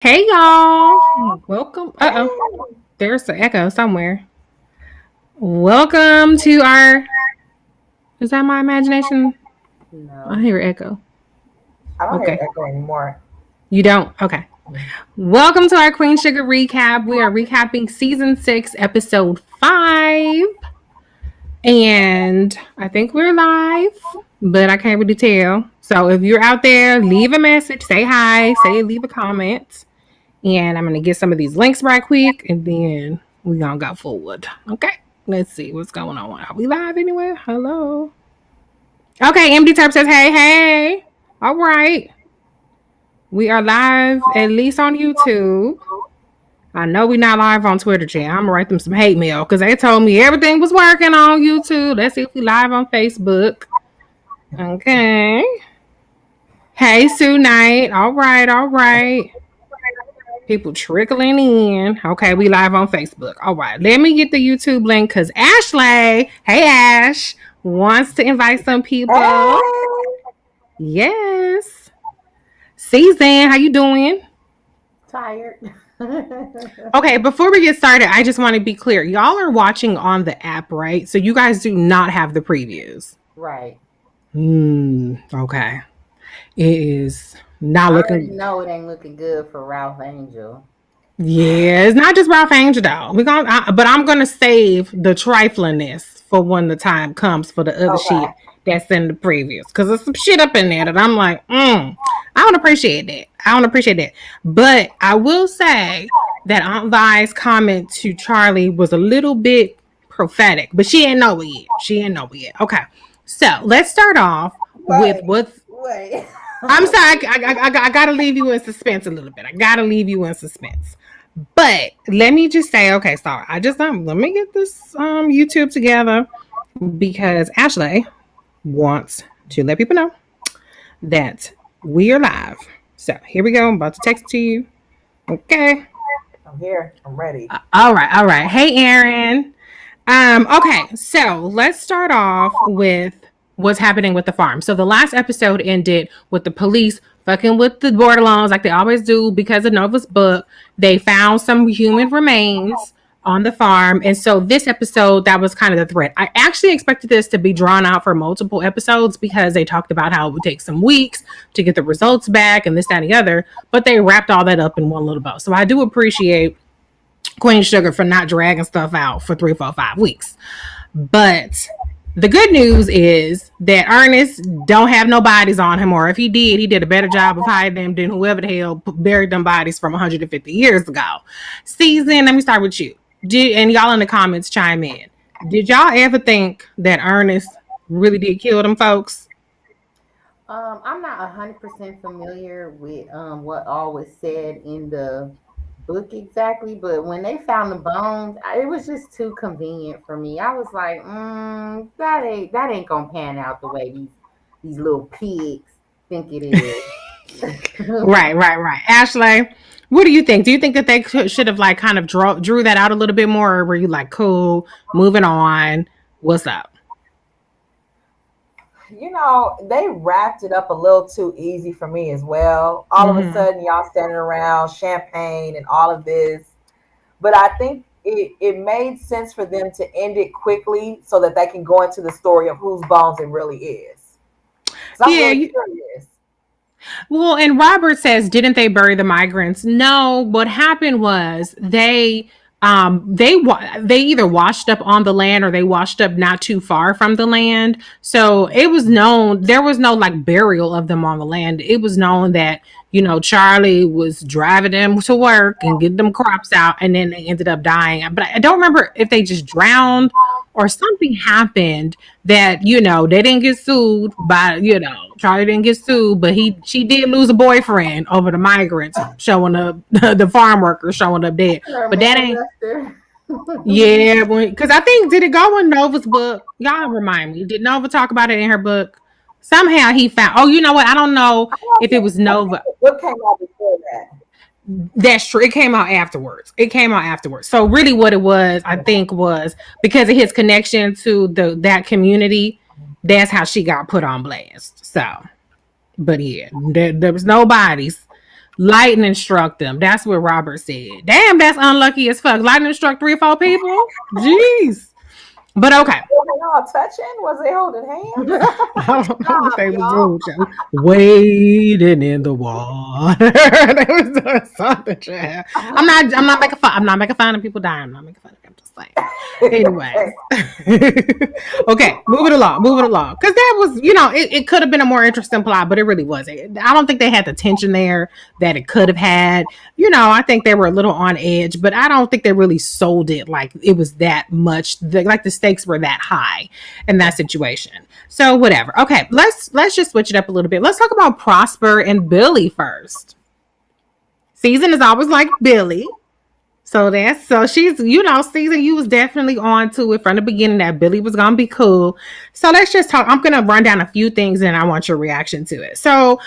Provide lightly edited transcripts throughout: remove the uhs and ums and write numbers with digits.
Hey y'all, welcome. There's the echo somewhere. Welcome to our. Is that my imagination? I No, hear echo. I don't hear Okay, echo anymore. you don't. Okay. Welcome to our Queen Sugar recap. We are recapping season 6, episode 5, and I think we're live, but I can't really tell. So if you're out there, leave a message, say hi, leave a comment. And I'm gonna get some of these links right quick, and then we gonna go forward. Okay, let's see what's going on. Are we live anywhere? Hello. Okay, MD Terp says, "Hey, hey. All right, we are live at least on YouTube. I know we're not live on Twitter, chat. I'm gonna write them some hate mail because they told me everything was working on YouTube. Let's see if we live on Facebook. Okay. Hey, Sue Knight. All right, all right. People trickling in. Okay, we live on Facebook. All right, let me get the YouTube link because Ashley, hey Ash, wants to invite some people. Hey, Yes. Season, how you doing? tired. Okay, before we get started, I just want to be clear. Y'all are watching on the app, right? So you guys do not have the previews. Right. Okay. It is not I already looking. know it ain't looking good for Ralph Angel. Yeah, it's not just Ralph Angel though. But I'm gonna save the triflingness for when the time comes for the other shit Okay. that's in the previews. Because there's some shit up in there that I'm like, I don't appreciate that. I don't appreciate that. But I will say that Aunt Vi's comment to Charlie was a little bit prophetic, but she ain't know it yet. She ain't know it yet. Okay, so let's start off with Wait, what's. wait. I'm sorry, I gotta leave you in suspense a little bit. I gotta leave you in suspense. But let me just say, okay, sorry. Let me get this YouTube together because Ashley wants to let people know that we are live. So here we go. I'm about to text it to you. Okay. I'm here. I'm ready. All right. All right. Hey, Aaron. Okay, so let's start off with what's happening with the farm. So the last episode ended with the police fucking with the borderlines like they always do because of Nova's book. They found some human remains on the farm. And so this episode, that was kind of the threat. I actually expected this to be drawn out for multiple episodes because they talked about how it would take some weeks to get the results back and this, that, and the other. But they wrapped all that up in one little bow. So I do appreciate Queen Sugar for not dragging stuff out for 3, 4, 5 weeks. But the good news is that Ernest don't have no bodies on him, or if he did a better job of hiding them than whoever the hell buried them bodies from 150 years ago. Season, let me start with you. And y'all in the comments chime in. Did y'all ever think that Ernest really did kill them folks? I'm not 100% familiar with what all was said in the book exactly, but when they found the bones, it was just too convenient for me. I was like, that ain't gonna pan out the way these little pigs think it is. Right, right, right. Ashley, what do you think? Do you think that they should have like kind of drew that out a little bit more, or were you like, cool, moving on? What's up? They wrapped it up a little too easy for me as well. All of a Mm-hmm. sudden, y'all standing around champagne and all of this. But I think it made sense for them to end it quickly so that they can go into the story of whose bones it really is. So I'm Yeah. really curious. Well, and Robert says, didn't they bury the migrants? No. What happened was they either washed up on the land or they washed up not too far from the land. So it was known there was no like burial of them on the land. It was known that Charlie was driving them to work and getting them crops out, and then they ended up dying. But I don't remember if they just drowned or something happened that they didn't get sued by Charlie didn't get sued, but she did lose a boyfriend over the migrants showing up, the farm workers showing up dead. Her But that ain't. manifester. Yeah, because I think, did it go in Nova's book? Y'all remind me. Did Nova talk about it in her book? Somehow he found. Oh, you know what? I don't know if it was I think Nova. what came out before that. That's true. It came out afterwards. So really, what it was, I think, was because of his connection to that community. That's how she got put on blast. So, but yeah, there was no bodies. lightning struck them. That's what Robert said. Damn, that's unlucky as fuck. Lightning struck 3 or 4 people. Jeez. But okay. Were they all touching? Was they holding hands? I don't know what they was y'all. doing. Wading in the water. They was doing something, child. I'm not making fun. I'm not making fun of people dying. I'm not making fun of them. I'm just saying. Anyways. Okay, moving along. Because that was, it could have been a more interesting plot, but it really wasn't. I don't think they had the tension there that it could have had. I think they were a little on edge, but I don't think they really sold it like it was that much. Like the stakes were that high in that situation. So whatever. Okay, let's just switch it up a little bit. Let's talk about Prosper and Billy first. Season is always like Billy. So she's, Season, you was definitely on to it from the beginning that Billy was going to be cool. So let's just talk. I'm going to run down a few things and I want your reaction to it. So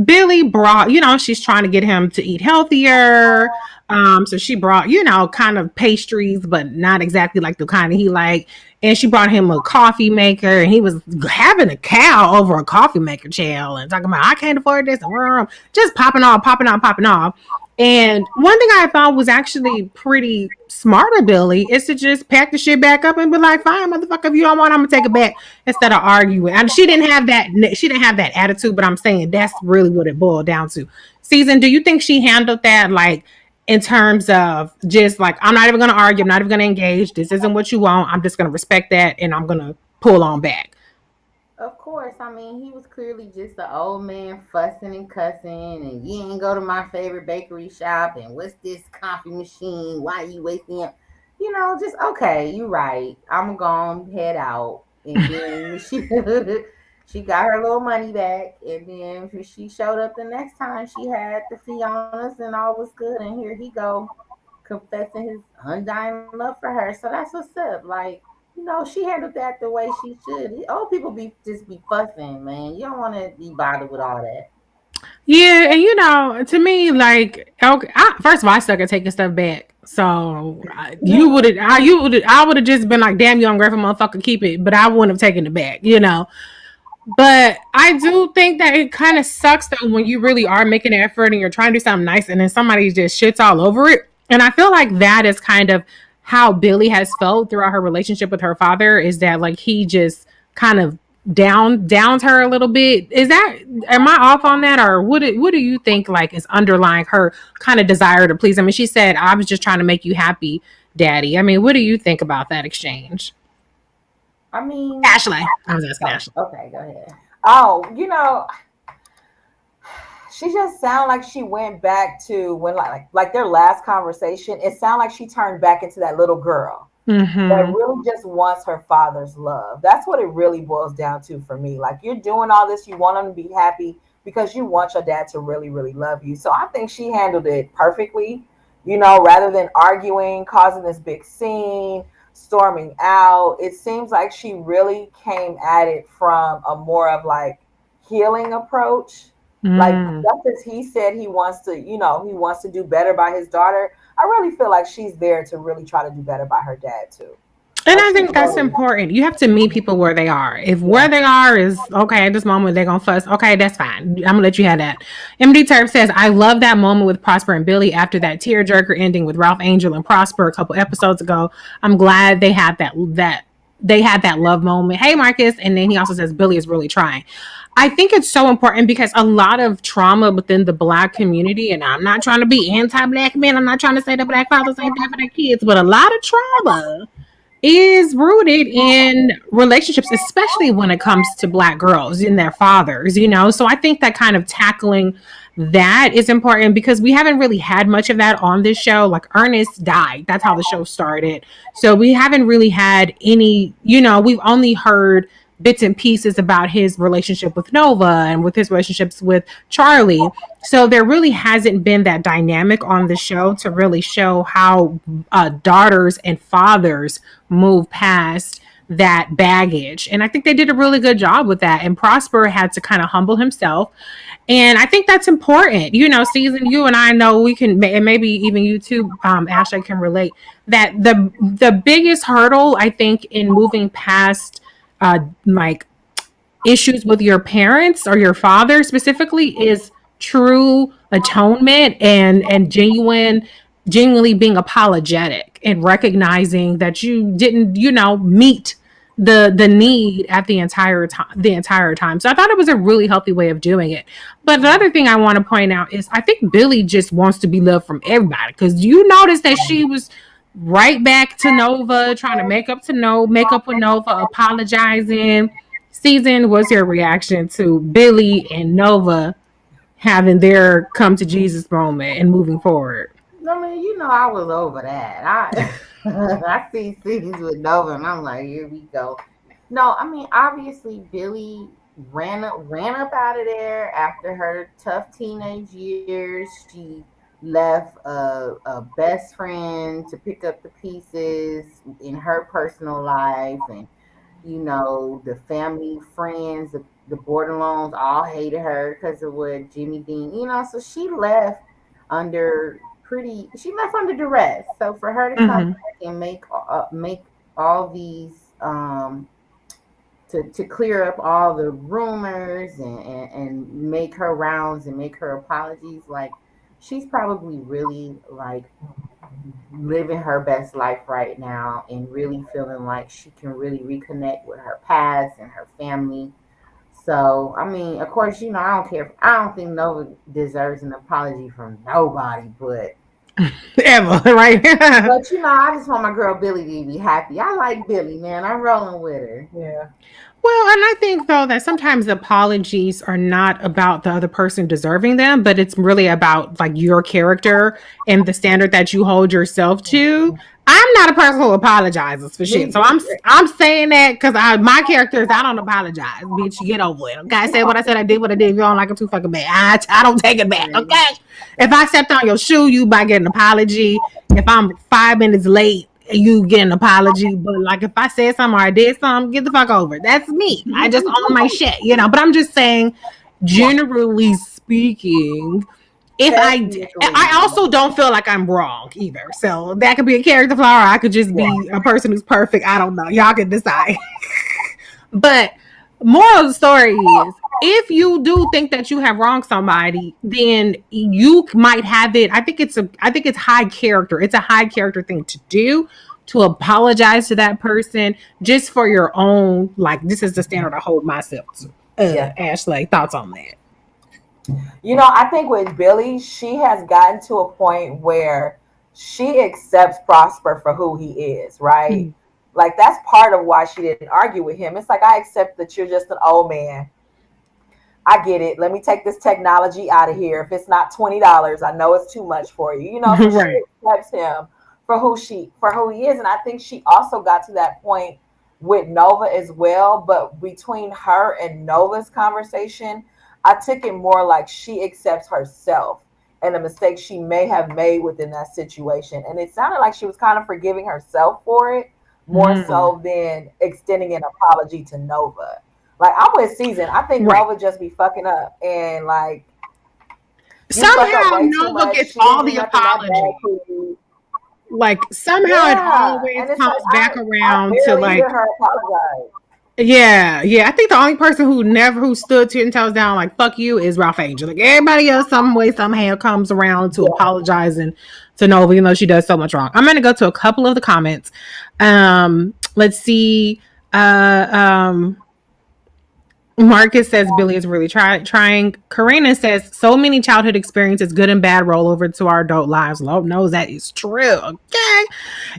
Billy brought, she's trying to get him to eat healthier. So she brought, kind of pastries, but not exactly like the kind that he liked. And she brought him a coffee maker, and he was having a cow over a coffee maker, child, and talking about, I can't afford this, and just popping off. And one thing I thought was actually pretty smart of Billy is to just pack the shit back up and be like, fine, motherfucker, if you don't want it, I'm gonna take it back, instead of arguing. I mean, she didn't have that attitude, but I'm saying that's really what it boiled down to. Season, do you think she handled that like in terms of just like, I'm not even gonna argue, I'm not even gonna engage, this isn't what you want, I'm just gonna respect that and I'm gonna pull on back? Of course, I mean, he was clearly just an old man fussing and cussing, and you ain't go to my favorite bakery shop, and what's this coffee machine? Why you wasting it? Just okay, you right. I'm gonna head out. And then she got her little money back, and then when she showed up the next time, she had the Fionas, and all was good. And here he go, confessing his undying love for her. So that's what's up. Like, she handled that the way she should. Old people just be fussing, man. You don't want to be bothered with all that. Yeah, and to me, like, okay, first of all, I suck at taking stuff back. So I would have just been like, damn, you ungrateful motherfucker, keep it. But I wouldn't have taken it back, But I do think that it kind of sucks though when you really are making an effort and you're trying to do something nice and then somebody just shits all over it. And I feel like that is kind of how Billy has felt throughout her relationship with her father, is that like he just kind of downs her a little bit. Am I off on that, or what do you think like is underlying her kind of desire to please him? I mean, she said, I was just trying to make you happy, Daddy. I mean, what do you think about that exchange? I mean, Ashley. I was asking Ashley. Okay, go ahead. Oh, she just sounded like she went back to when like their last conversation. It sounded like she turned back into that little girl that really just wants her father's love. That's what it really boils down to for me. Like, you're doing all this, you want them to be happy because you want your dad to really, really love you. So I think she handled it perfectly, rather than arguing, causing this big scene, storming out. It seems like she really came at it from a more of like healing approach. Like, just as he said he wants to do better by his daughter, I really feel like she's there to really try to do better by her dad too. And I think that's important. You have to meet people where they are. If where they are is okay at this moment, they're gonna fuss. Okay, that's fine. I'm gonna let you have that. MD Turf says, I love that moment with Prosper and Billy after that tearjerker ending with Ralph Angel and Prosper a couple episodes ago. I'm glad they had that love moment. Hey, Marcus. And then he also says Billy is really trying. I think it's so important because a lot of trauma within the Black community, and I'm not trying to be anti-Black men, I'm not trying to say that Black fathers ain't there for their kids, but a lot of trauma is rooted in relationships, especially when it comes to Black girls and their fathers, So I think that kind of tackling that is important because we haven't really had much of that on this show. Like, Ernest died. That's how the show started. So we haven't really had any, we've only heard bits and pieces about his relationship with Nova and with his relationships with Charlie. So there really hasn't been that dynamic on the show to really show how daughters and fathers move past that baggage. And I think they did a really good job with that. And Prosper had to kind of humble himself. And I think that's important. Season, you and I know we can, and maybe even you too, Ashley, can relate that the biggest hurdle, I think, in moving past like issues with your parents or your father specifically is true atonement and genuinely being apologetic and recognizing that you didn't, meet the need at the entire time. So I thought it was a really healthy way of doing it. But the other thing I want to point out is I think Billy just wants to be loved from everybody, because you notice that she was right back to Nova, trying to make up with Nova, apologizing. Season, what's your reaction to Billy and Nova having their come to Jesus moment and moving forward? I mean, I was over that. I see scenes with Nova, and I'm like, here we go. No, I mean, obviously, Billy ran up out of there after her tough teenage years. She left a best friend to pick up the pieces in her personal life, and the family, friends, the Borderlands all hated her because of what Jimmy Dean, so under she left under duress. So for her to come back and make all these to clear up all the rumors and make her rounds and make her apologies, like she's probably really like living her best life right now and really feeling like she can really reconnect with her past and her family. So, I mean, of course, I don't care. I don't think Nova deserves an apology from nobody, but ever, right? but I just want my girl Billy to be happy. I like Billy, man. I'm rolling with her. Yeah. Well, and I think, though, that sometimes apologies are not about the other person deserving them, but it's really about like your character and the standard that you hold yourself to. I'm not a person who apologizes for shit, so I'm saying that because my character is I don't apologize, bitch. Get over it, okay? I said what I said. I did what I did. If you don't like it, too fucking bad. I don't take it back, okay? If I stepped on your shoe, you might get an apology. If I'm 5 minutes late, you get an apology. But like if I said something or I did something, get the fuck over it. That's me. I just own my shit, But I'm just saying, generally speaking, if I also don't feel like I'm wrong either. So that could be a character flaw, or I could just be a person who's perfect. I don't know. Y'all can decide. But moral of the story is, if you do think that you have wronged somebody, then you might have it. I think it's high character. It's a high character thing to do, to apologize to that person just for your own, like, this is the standard I hold myself to. Ashley, thoughts on that? I think with Billy, she has gotten to a point where she accepts Prosper for who he is, right? Mm-hmm. Like, that's part of why she didn't argue with him. It's like, I accept that you're just an old man. I get it. Let me take this technology out of here. If it's not $20, I know it's too much for you. So right. She accepts him for who he is. And I think she also got to that point with Nova as well. But between her and Nova's conversation, I took it more like she accepts herself and the mistakes she may have made within that situation. And it sounded like she was kind of forgiving herself for it, more so than extending an apology to Nova. Like, I'm with Season. I think Nova just be fucking up. And, like, somehow Nova gets all the apology. Like, somehow it always comes back around to, like, her apologize. Yeah. I think the only person who stood 10 toes down, like, fuck you, is Ralph Angel. Like, everybody else, some way, somehow comes around to apologizing to Nova, even though she does so much wrong. I'm going to go to a couple of the comments. Let's see. Marcus says Billy is really trying. Karina says so many childhood experiences, good and bad, roll over to our adult lives. Lord knows that is true. Okay.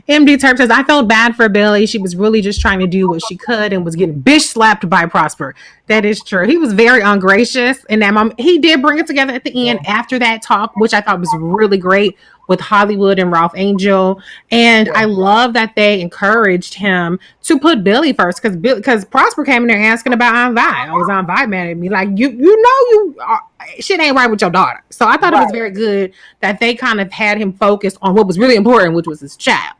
MD Terp says I felt bad for Billy. She was really just trying to do what she could and was getting bitch slapped by Prosper. That is true. He was very ungracious in that moment. He did bring it together at the end after that talk, which I thought was really great, with Hollywood and Ralph Angel. And I love that they encouraged him to put Billy first, because Prosper came in there asking about Aunt Vi. I was Aunt Vi mad at me. Like, shit ain't right with your daughter. So I thought it was very good that they kind of had him focused on what was really important, which was his child.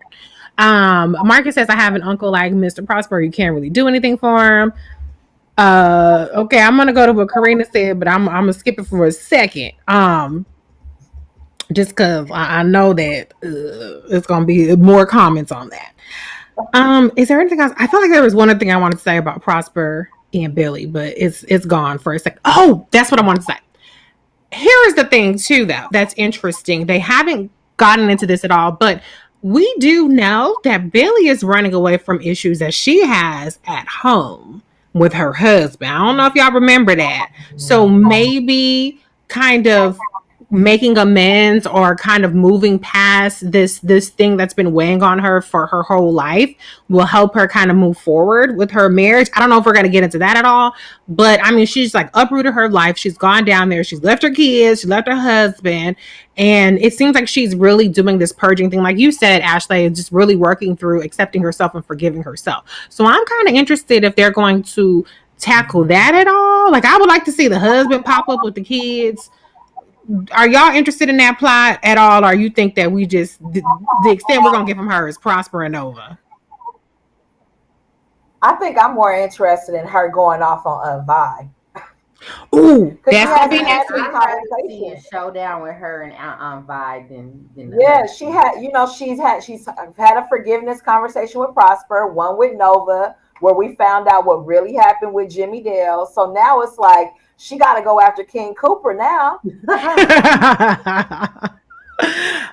Marcus says, I have an uncle like Mr. Prosper. You can't really do anything for him. Okay, I'm going to go to what Karina said, but I'm going to skip it for a second. Just because I know that it's going to be more comments on that. Is there anything else? I felt like there was one other thing I wanted to say about Prosper and Billy, but it's gone for a second. Oh, that's what I wanted to say. here is the thing too, though, that's interesting. They haven't gotten into this at all, but we do know that Billy is running away from issues that she has at home with her husband. I don't know if y'all remember that. So maybe kind of making amends or kind of moving past this thing that's been weighing on her for her whole life will help her kind of move forward with her marriage. I don't know if we're going to get into that at all, but I mean, she's like uprooted her life. She's gone down there. She's left her kids. She left her husband. And it seems like she's really doing this purging thing. Like you said, Ashley, just really working through accepting herself and forgiving herself. So I'm kind of interested if they're going to tackle that at all. Like, I would like to see the husband pop up with the kids. Are y'all interested in that plot at all, or you think that we just the extent we're gonna get from her is Prosper and Nova? I think I'm more interested in her going off on Vi. Ooh, Because that's she gonna be hasn't next had week. this I'd rather see a conversation. showdown with her and Vi than the Yeah, husband. she had, she's had a forgiveness conversation with Prosper, one with Nova, where we found out what really happened with Jimmy Dale. So now it's like she got to go after King Cooper now.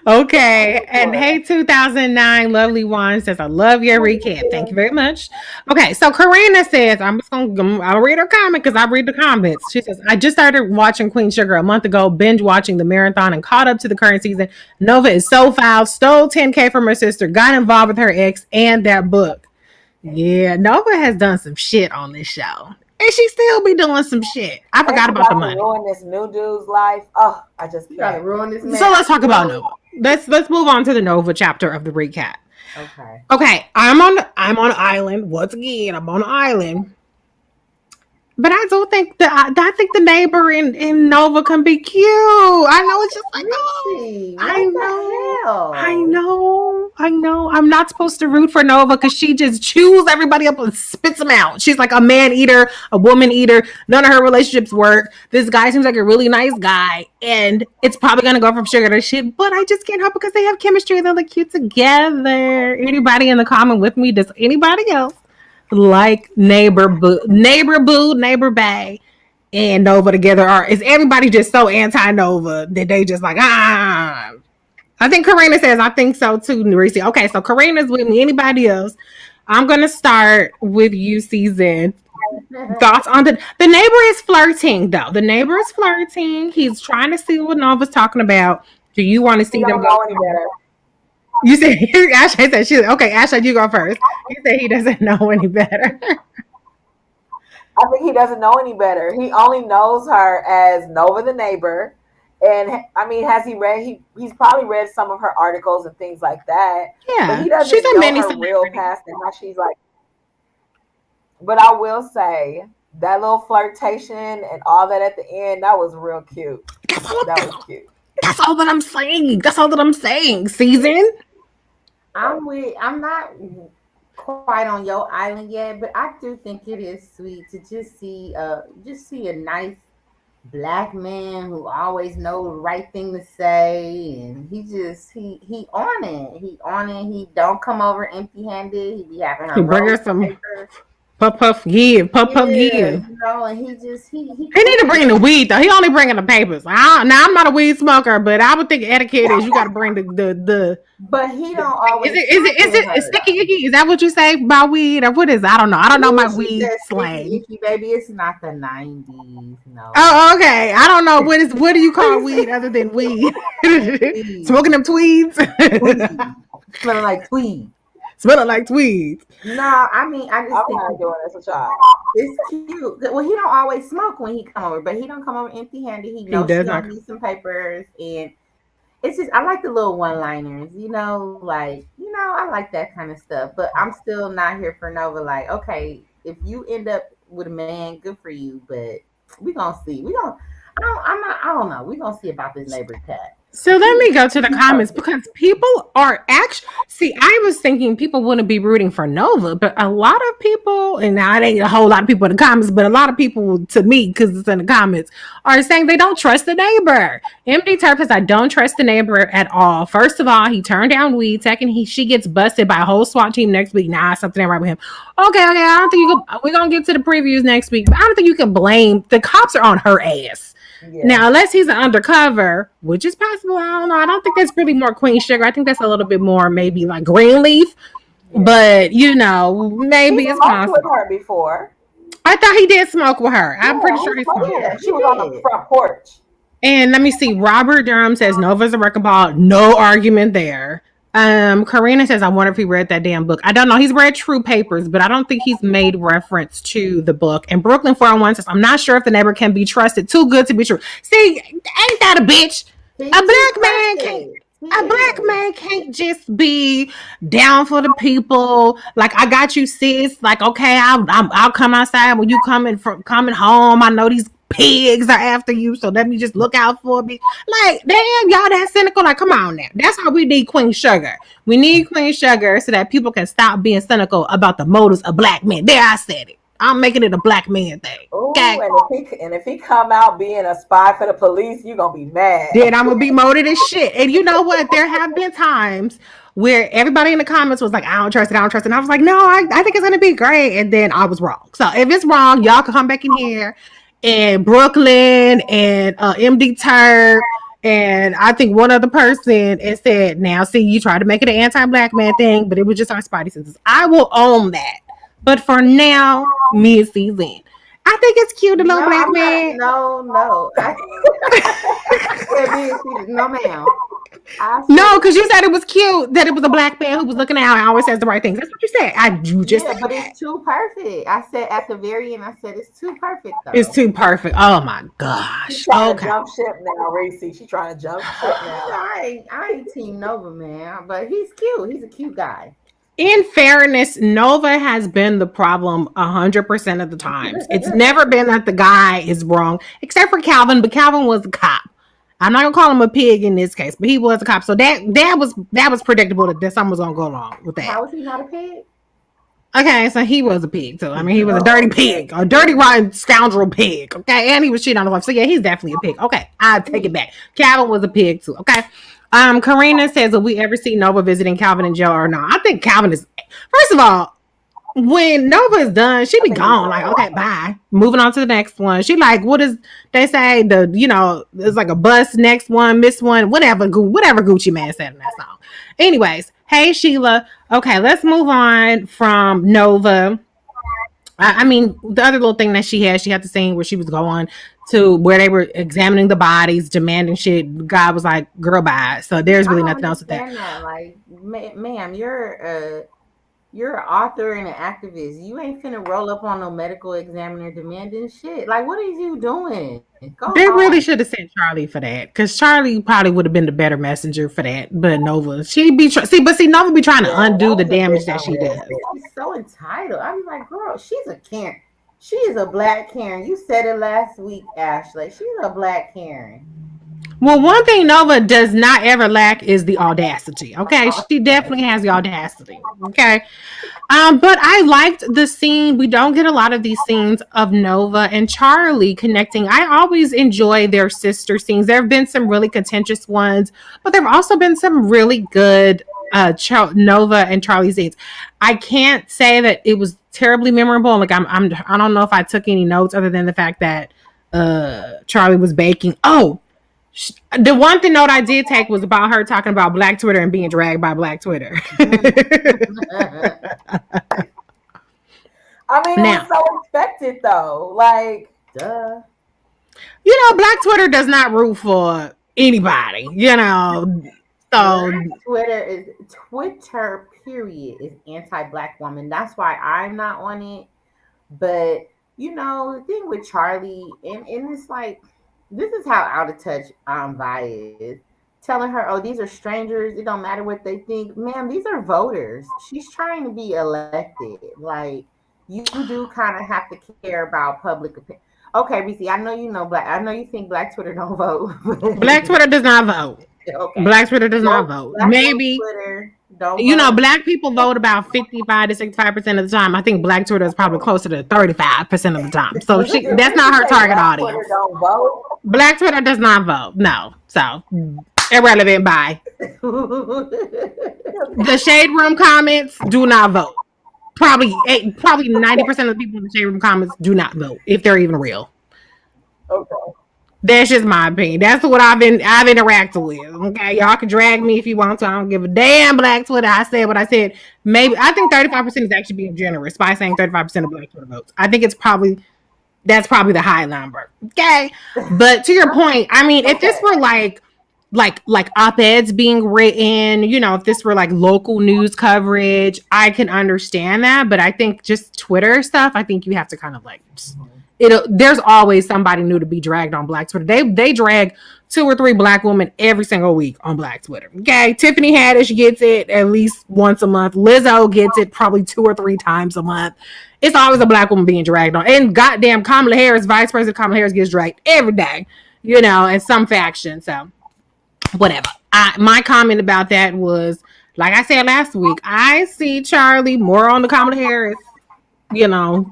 Okay, and hey, 2009 lovely one says I love your recap. Thank you very much. Okay, so Karina says I'll read her comment because I read the comments. She says I just started watching Queen Sugar a month ago, binge watching the marathon and caught up to the current season. Nova is so foul, stole 10K from her sister, got involved with her ex and that book. Yeah, Nova has done some shit on this show. And she still be doing some shit. I And forgot she about the about to money. ruin this new dude's life. Oh, I just You gotta can't. ruin this man. So let's talk about Nova. Let's move on to the Nova chapter of the recap. Okay. Okay, I'm on an island. Once again, I'm on an island. But I do think that I think the neighbor in Nova can be cute. I know it's just like, oh, Really? I What know. the hell? I know. I'm not supposed to root for Nova because she just chews everybody up and spits them out. She's like a man eater, a woman eater. None of her relationships work. This guy seems like a really nice guy, and it's probably gonna go from sugar to shit. But I just can't help because they have chemistry and they look cute together. Anybody in the comment with me? Does anybody else like neighbor bay, and Nova together? Or is everybody just so anti-Nova that they just like, ah? I think Karina says, I think so too, Nerisi. Okay, so Karina's with me. Anybody else? I'm going to start with you, Season. Thoughts on the neighbor is flirting, though. The neighbor is flirting. He's trying to see what Nova's talking about. Do you want to see He them don't go? know any better. You said, Ashley said, okay, Ashley, you go first. He said he doesn't know any better. I think he doesn't know any better. He only knows her as Nova the neighbor. And I mean, has he read? He's probably read some of her articles and things like that. Yeah, but he doesn't she's a know mini her real celebrity. past and how she's like. But I will say that little flirtation and all that at the end, that was real cute. That was cute. That's all that I'm saying. That's all that I'm saying. Season. I'm not quite on your island yet, but I do think it is sweet to just see a nice black man who always know the right thing to say, and he on it. He on it. He don't come over empty handed. He be having He her bring her rose some paper. puff give. Yeah, and he just He need to bring the weed though. He only bringing the papers. Now I'm not a weed smoker, but I would think etiquette is you got to bring the. But he don't always. Is it sticky icky? Is that what you say about weed or what is it? I don't know. I don't know my weed slang. Icky, baby, it's not the 90s. No. Oh, okay. I don't know what do you call weed other than weed? Smoking them tweeds. Smelling like tweed. Smelling like tweeds. No, I mean, I just I'm think not doing this with y'all. it's cute. Well, he don't always smoke when he come over, but he don't come over empty-handed. He knows does she not. gonna need some papers, and it's just I like the little one-liners, I like that kind of stuff. But I'm still not here for Nova. Like, okay, if you end up with a man, good for you. But we gonna see. I don't know. We gonna see about this neighbor cat. So let me go to the comments because people are actually. See, I was thinking people wouldn't be rooting for Nova, but a lot of people, and now it ain't a whole lot of people in the comments, but a lot of people to me, because it's in the comments, are saying they don't trust the neighbor. MD Turp says, I don't trust the neighbor at all. First of all, he turned down weed. Second, she gets busted by a whole SWAT team next week. Nah, something ain't right with him. Okay, I don't think we're going to get to the previews next week, but I don't think you can blame, the cops are on her ass. Yeah. Now, unless he's an undercover, which is possible, I don't know. I don't think that's really more Queen Sugar. I think that's a little bit more maybe like Greenleaf. Yeah. But maybe He it's smoked with possible. her before. I thought he did smoke with her. I'm pretty Yeah, sure he he smoked smoked. with Yeah, her. he She was on the did. front porch. And let me see. Robert Durham says Nova's a wrecking ball. No argument there. Karina says, I wonder if he read that damn book. I don't know. He's read True Papers, but I don't think he's made reference to the book. And Brooklyn 401 says, I'm not sure if the neighbor can be trusted. Too good to be true. See, ain't that a bitch? He's A too black man can't. perfect. He A black is. man can't just be down for the people. Like, I got you, sis. Like, okay, I'll come outside when you coming home. I know these pigs are after you, so let me just look out for me. Like, damn, y'all that cynical. Like, come on now. That's how we need Queen Sugar. We need Queen Sugar so that people can stop being cynical about the motives of black men. There, I said it. I'm making it a black man thing. Okay. Oh, and if he come out being a spy for the police, you gonna be mad. Then I'm gonna be molded as shit. And you know what? There have been times where everybody in the comments was like, I don't trust it, I don't trust it. And I was like, no, I think it's gonna be great. And then I was wrong. So if it's wrong, y'all can come back in here and Brooklyn and MD Turk and I think one other person and said, now see, you tried to make it an anti-black man thing, but it was just our spidey senses. I will own that. But for now, me and CZ. I think it's cute, the little black man. No. No, ma'am. No, because you said it was cute that it was a black man who was looking out and always says the right things. That's what you said. You just said but that. it's too perfect. I said at the very end, I said it's too perfect though. It's too perfect. Oh my She's gosh. trying Okay. to jump ship now, Reese. She's trying to jump ship now. I ain't Team Nova, man, but he's cute. He's a cute guy. In fairness, Nova has been the problem 100% of the times. It's never been that the guy is wrong, except for Calvin, but Calvin was a cop. I'm not gonna call him a pig in this case, but he was a cop. So that was predictable that something was gonna go wrong with that. How is he not a pig? Okay, so he was a pig too. I mean, he was a dirty pig, a dirty, rotten scoundrel pig. Okay, and he was cheating on his wife. So yeah, he's definitely a pig. Okay, I take it back. Calvin was a pig too. Okay. Karina says, will we ever see Nova visiting Calvin in jail or not? I think Calvin is. First of all, when Nova is done, she be gone. Like, okay, bye. Moving on to the next one. She like, what is they say? It's like a bus. Next one, miss one, whatever Gucci Man said in that song. Anyways, hey Sheila. Okay, let's move on from Nova. I mean, the other little thing that she had the scene where she was going to where they were examining the bodies, demanding shit. God was like, girl, bye. So there's really nothing else with that. Like, ma'am, you're an author and an activist. You ain't finna roll up on no medical examiner demanding shit. Like, what is you doing? They really should have sent Charlie for that, because Charlie probably would have been the better messenger for that. But Nova, Nova be trying to undo the damage that she does. She's so entitled. I'm like, girl, she's a Karen. She is a black Karen. You said it last week, Ashley. She's a black Karen. Well, one thing Nova does not ever lack is the audacity. Okay, she definitely has the audacity. Okay, but I liked the scene. We don't get a lot of these scenes of Nova and Charlie connecting. I always enjoy their sister scenes. There have been some really contentious ones, but there have also been some really good Nova and Charlie scenes. I can't say that it was terribly memorable. Like I don't know if I took any notes other than the fact that Charlie was baking. Oh. The one thing note I did take was about her talking about Black Twitter and being dragged by Black Twitter. I mean, it was so expected though. Like, duh. Black Twitter does not root for anybody. So Twitter period is anti-black woman. That's why I'm not on it. But the thing with Charlie and it's like, this is how out of touch Vi is. Telling her, oh, these are strangers. It don't matter what they think. Ma'am, these are voters. She's trying to be elected. Like, you do kind of have to care about public opinion. Okay, BC, I know you know Black. I know you think Black Twitter don't vote. Black Twitter does not vote. Okay. Black Twitter does not vote. Maybe Twitter don't vote. Black people vote about 55 to 65% of the time. I think Black Twitter is probably closer to 35% of the time. So that's not her target audience. Twitter don't vote. Black Twitter does not vote. No. So irrelevant. Bye. The Shade Room comments do not vote. Probably 90% of the people in the Shade Room comments do not vote if they're even real. Okay. That's just my opinion. That's what I've interacted with. Okay, y'all can drag me if you want to. I don't give a damn. Black Twitter. I said what I said. Maybe I think 35% is actually being generous by saying 35% of Black Twitter votes. I think that's probably the high number. Okay, but to your point, I mean, if this were like op-eds being written, if this were like local news coverage, I can understand that. But I think just Twitter stuff, I think you have to kind of like there's always somebody new to be dragged on Black Twitter. They drag 2 or 3 Black women every single week on Black Twitter. Okay, Tiffany Haddish gets it at least once a month. Lizzo gets it probably 2 or 3 times a month. It's always a Black woman being dragged on. And goddamn Kamala Harris, Vice President Kamala Harris gets dragged every day, in some faction. So whatever. My comment about that was, like I said last week, I see Charlie more on the Kamala Harris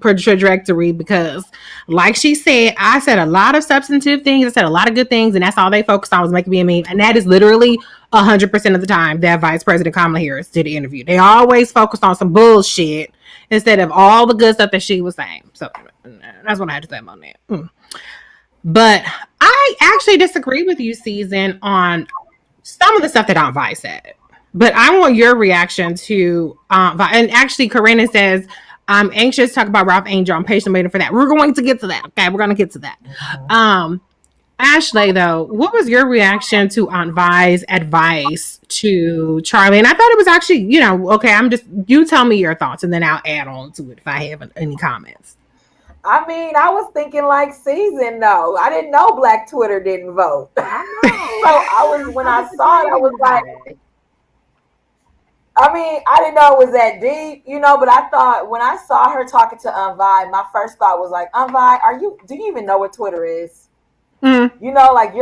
trajectory, because like she said, I said a lot of substantive things, I said a lot of good things, and that's all they focused on was making me a meme. And that is literally 100% of the time that Vice President Kamala Harris did the interview. They always focused on some bullshit instead of all the good stuff that she was saying. So that's what I had to say about that. But I actually disagree with you, Season, on some of the stuff that Aunt Vi said. But I want your reaction to and actually Corinna says, I'm anxious to talk about Ralph Angel. I'm patient waiting for that. We're going to get to that. Okay, we're going to get to that. Ashley, though, what was your reaction to Aunt Vi's advice to Charlie? And I thought it was actually, okay, you tell me your thoughts and then I'll add on to it if I have any comments. I mean, I was thinking like Season, though. I didn't know Black Twitter didn't vote. When I saw it, I was like, I mean, I didn't know it was that deep, but I thought when I saw her talking to Aunt Vi, my first thought was like, Aunt Vi, do you even know what Twitter is? Like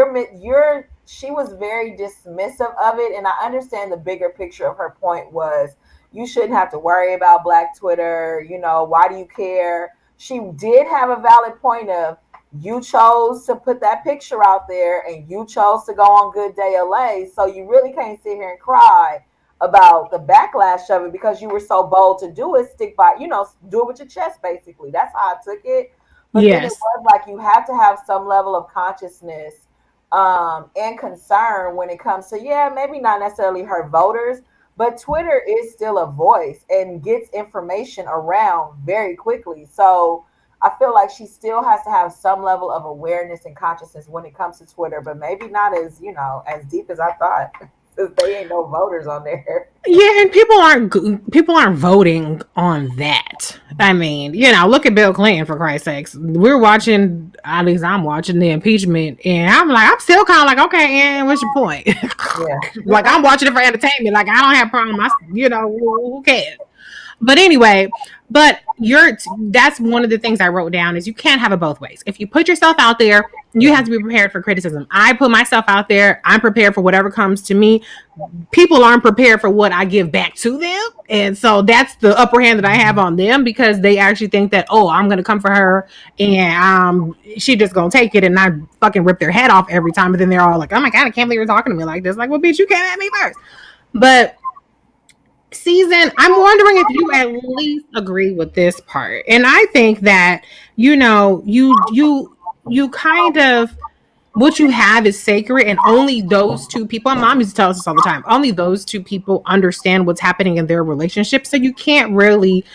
she was very dismissive of it. And I understand the bigger picture of her point was, you shouldn't have to worry about Black Twitter. Why do you care? She did have a valid point of, you chose to put that picture out there and you chose to go on Good Day LA. So you really can't sit here and cry about the backlash of it because you were so bold to do it. Stick by, do it with your chest, basically. That's how I took it. But then it was like, you have to have some level of consciousness and concern when it comes to, maybe not necessarily her voters, but Twitter is still a voice and gets information around very quickly. So I feel like she still has to have some level of awareness and consciousness when it comes to Twitter, but maybe not as, as deep as I thought. There ain't no voters on there. Yeah, and people aren't voting on that. I mean, look at Bill Clinton, for Christ's sakes. We're watching, at least I'm watching the impeachment, and I'm still kind of like, okay, and what's your point? Yeah. Like, I'm watching it for entertainment. Like, I don't have a problem. Who cares? But anyway, that's one of the things I wrote down is you can't have it both ways. If you put yourself out there, you have to be prepared for criticism. I put myself out there. I'm prepared for whatever comes to me. People aren't prepared for what I give back to them. And so that's the upper hand that I have on them, because they actually think that, I'm going to come for her and she just going to take it and I fucking rip their head off every time. But then they're all like, oh my God, I can't believe you're talking to me like this. Like, well, bitch, you came at me first. But Season, I'm wondering if you at least agree with this part. And I think that, you kind of, what you have is sacred, and only those two people, my mom used to tell us this all the time, only those two people understand what's happening in their relationship. So you can't really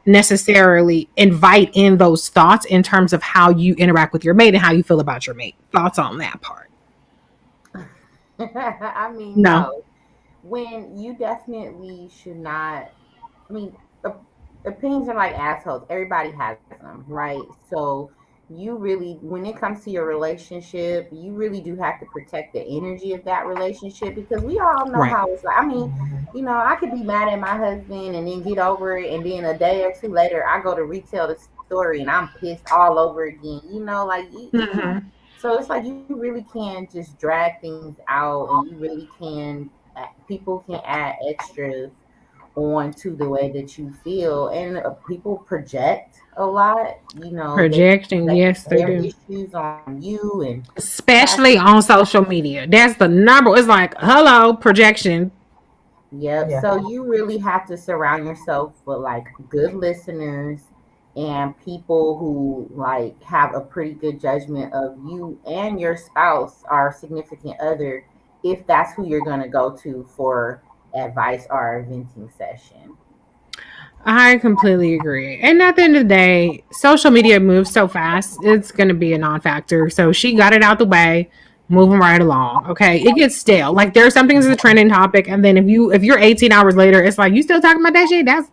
necessarily invite in those thoughts in terms of how you interact with your mate and how you feel about your mate. Thoughts on that part? I mean, no. When you definitely should not, I mean, opinions are like assholes. Everybody has them, right? So you really, when it comes to your relationship, you really do have to protect the energy of that relationship, because we all know how it's like. I mean, I could be mad at my husband and then get over it, and then a day or two later, I go to retell the story and I'm pissed all over again. So it's like you really can just drag things out, and you really can. People can add extras onto the way that you feel, and people project a lot. Projecting, yes, they do. Issues on you, and especially on social media. That's the number. It's like, hello, projection. Yep. Yeah. So you really have to surround yourself with good listeners and people who like have a pretty good judgment of you and your spouse or significant other, if that's who you're going to go to for advice or a venting session. I completely agree. And at the end of the day, social media moves so fast, it's going to be a non factor. So she got it out the way, moving right along. Okay. It gets stale. Like there's something that's a trending topic. And then if you're 18 hours later, it's like, you still talking about that shit? That's,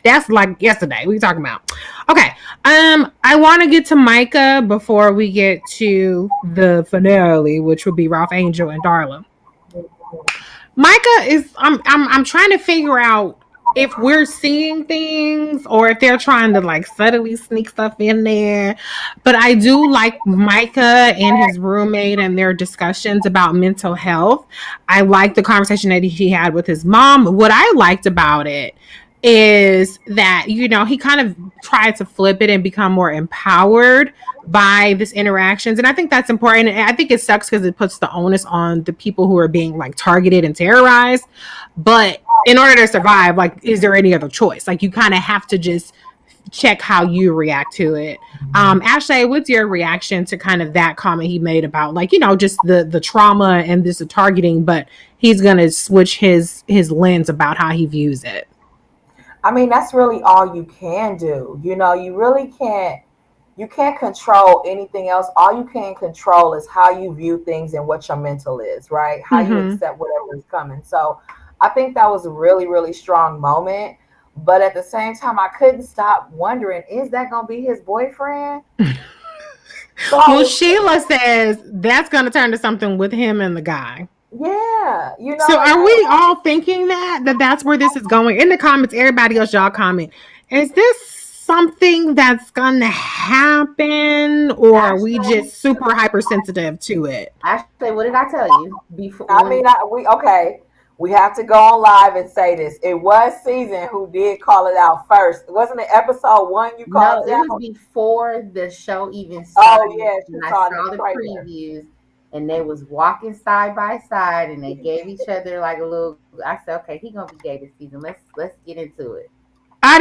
that's like yesterday. What are you talking about? Okay. I want to get to Micah before we get to the finale, which would be Ralph Angel and Darla. Micah is I'm trying to figure out if we're seeing things or if they're trying to like subtly sneak stuff in there. But I do like Micah and his roommate and their discussions about mental health. I like the conversation that he had with his mom. What I liked about it is that, he kind of tried to flip it and become more empowered by this interactions. And I think that's important. And I think it sucks because it puts the onus on the people who are being like targeted and terrorized. But in order to survive, like, is there any other choice? Like, you kind of have to just check how you react to it. Ashley, what's your reaction to kind of that comment he made about like, just the trauma and this targeting, but he's gonna switch his lens about how he views it? I mean, that's really all you can do. You really can't. You can't control anything else. All you can control is how you view things and what your mental is, right? How you accept whatever is coming. So I think that was a really, really strong moment. But at the same time, I couldn't stop wondering, is that going to be his boyfriend? Well, Sheila says that's going to turn to something with him and the guy. Yeah. So are we all thinking that that's where this is going? In the comments, everybody else, y'all comment. Is this something that's gonna happen, or are we just super hypersensitive to it? Actually, what did I tell you before? We have to go on live and say this. It was Season who did call it out first. Wasn't it episode 1 you called it out? No, it was before the show even started. Oh yeah, and I saw the previews, and they was walking side by side, and they gave each other like a little. I said, okay, he gonna be gay this season. Let's get into it. I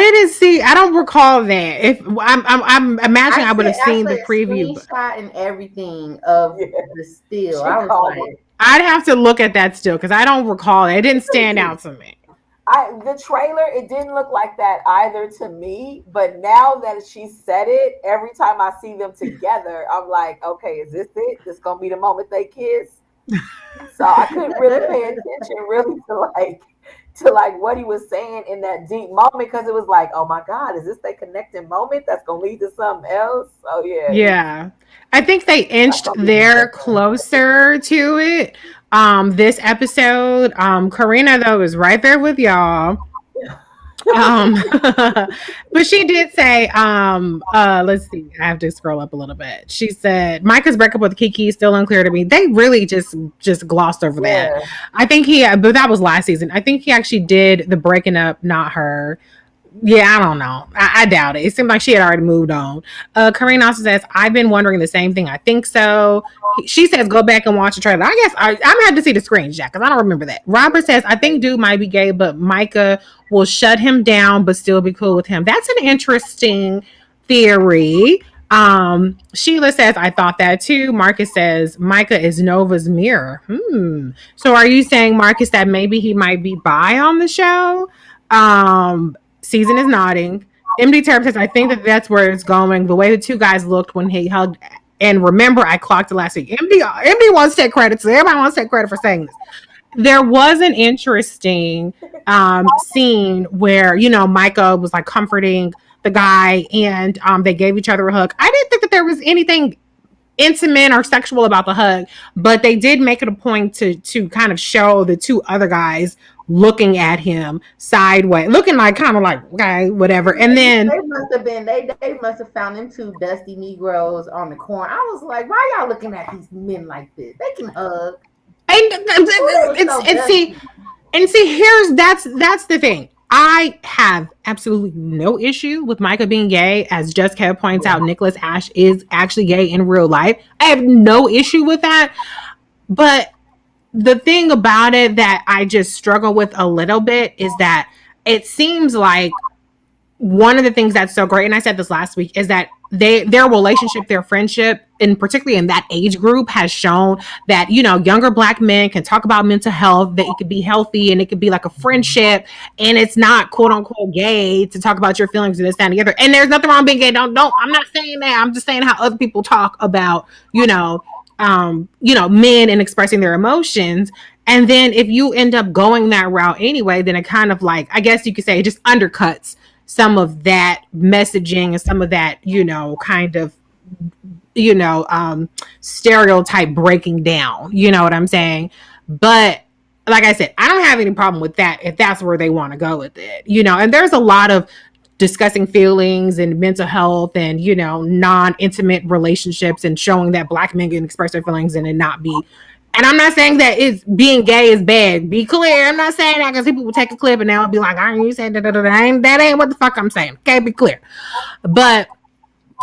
don't recall that. If I'm imagining I would have seen the preview, screenshot and everything of the still. I was like, I'd have to look at that still because I don't recall it. It didn't stand out to me. The trailer, it didn't look like that either to me. But now that she said it, every time I see them together, I'm like, okay, is this it? This gonna be the moment they kiss? So I couldn't really pay attention really to what he was saying in that deep moment, because it was like, oh my God, is this their connecting moment that's gonna lead to something else? Oh yeah, I think they inched there closer to it this episode. Karina though is right there with y'all. But she did say, let's see, I have to scroll up a little bit. She said Micah's breakup with Kiki is still unclear to me. They really just glossed over that. I think but that was last season. I think he actually did the breaking up, not her. Yeah, I don't know. I doubt it. It seemed like she had already moved on. Karina also says, I've been wondering the same thing. I think so. She says, go back and watch the trailer. I guess I'm going to have to see the screenshot because I don't remember that. Robert says, I think dude might be gay, but Micah will shut him down but still be cool with him. That's an interesting theory. Sheila says, I thought that too. Marcus says, Micah is Nova's mirror. So are you saying, Marcus, that maybe he might be bi on the show? Season is nodding. MD Terp says, I think that's where it's going. The way the two guys looked when he hugged. And remember, I clocked it last week. MD wants to take credit. So everybody wants to take credit for saying this. There was an interesting scene where, Micah was like comforting the guy and they gave each other a hug. I didn't think that there was anything intimate or sexual about the hug, but they did make it a point to kind of show the two other guys looking at him sideways, looking like kind of like, okay, whatever. And then they must have found them two dusty Negroes on the corner. I was like, why y'all looking at these men like this? They can hug. And see, that's the thing. I have absolutely no issue with Micah being gay. As Just Kev points out, Nicholas Ash is actually gay in real life. I have no issue with that. But the thing about it that I just struggle with a little bit is that it seems like one of the things that's so great, and I said this last week, is that their relationship, their friendship, and particularly in that age group, has shown that, you know, younger Black men can talk about mental health, that it could be healthy and it could be like a friendship, and it's not quote unquote gay to talk about your feelings and this, that, and the other. And there's nothing wrong being gay. Don't I'm not saying that. I'm just saying how other people talk about, men and expressing their emotions. And then if you end up going that route anyway, then it kind of like, I guess you could say, it just undercuts some of that messaging and some of that, kind of, stereotype breaking down. You know what I'm saying? But like I said, I don't have any problem with that if that's where they want to go with it. And there's a lot of discussing feelings and mental health and, non-intimate relationships, and showing that Black men can express their feelings and it not be. And I'm not saying that it's being gay is bad. Be clear. I'm not saying that, because people will take a clip and they'll be like, "Aren't you saying that? That ain't what the fuck I'm saying." Okay, be clear. But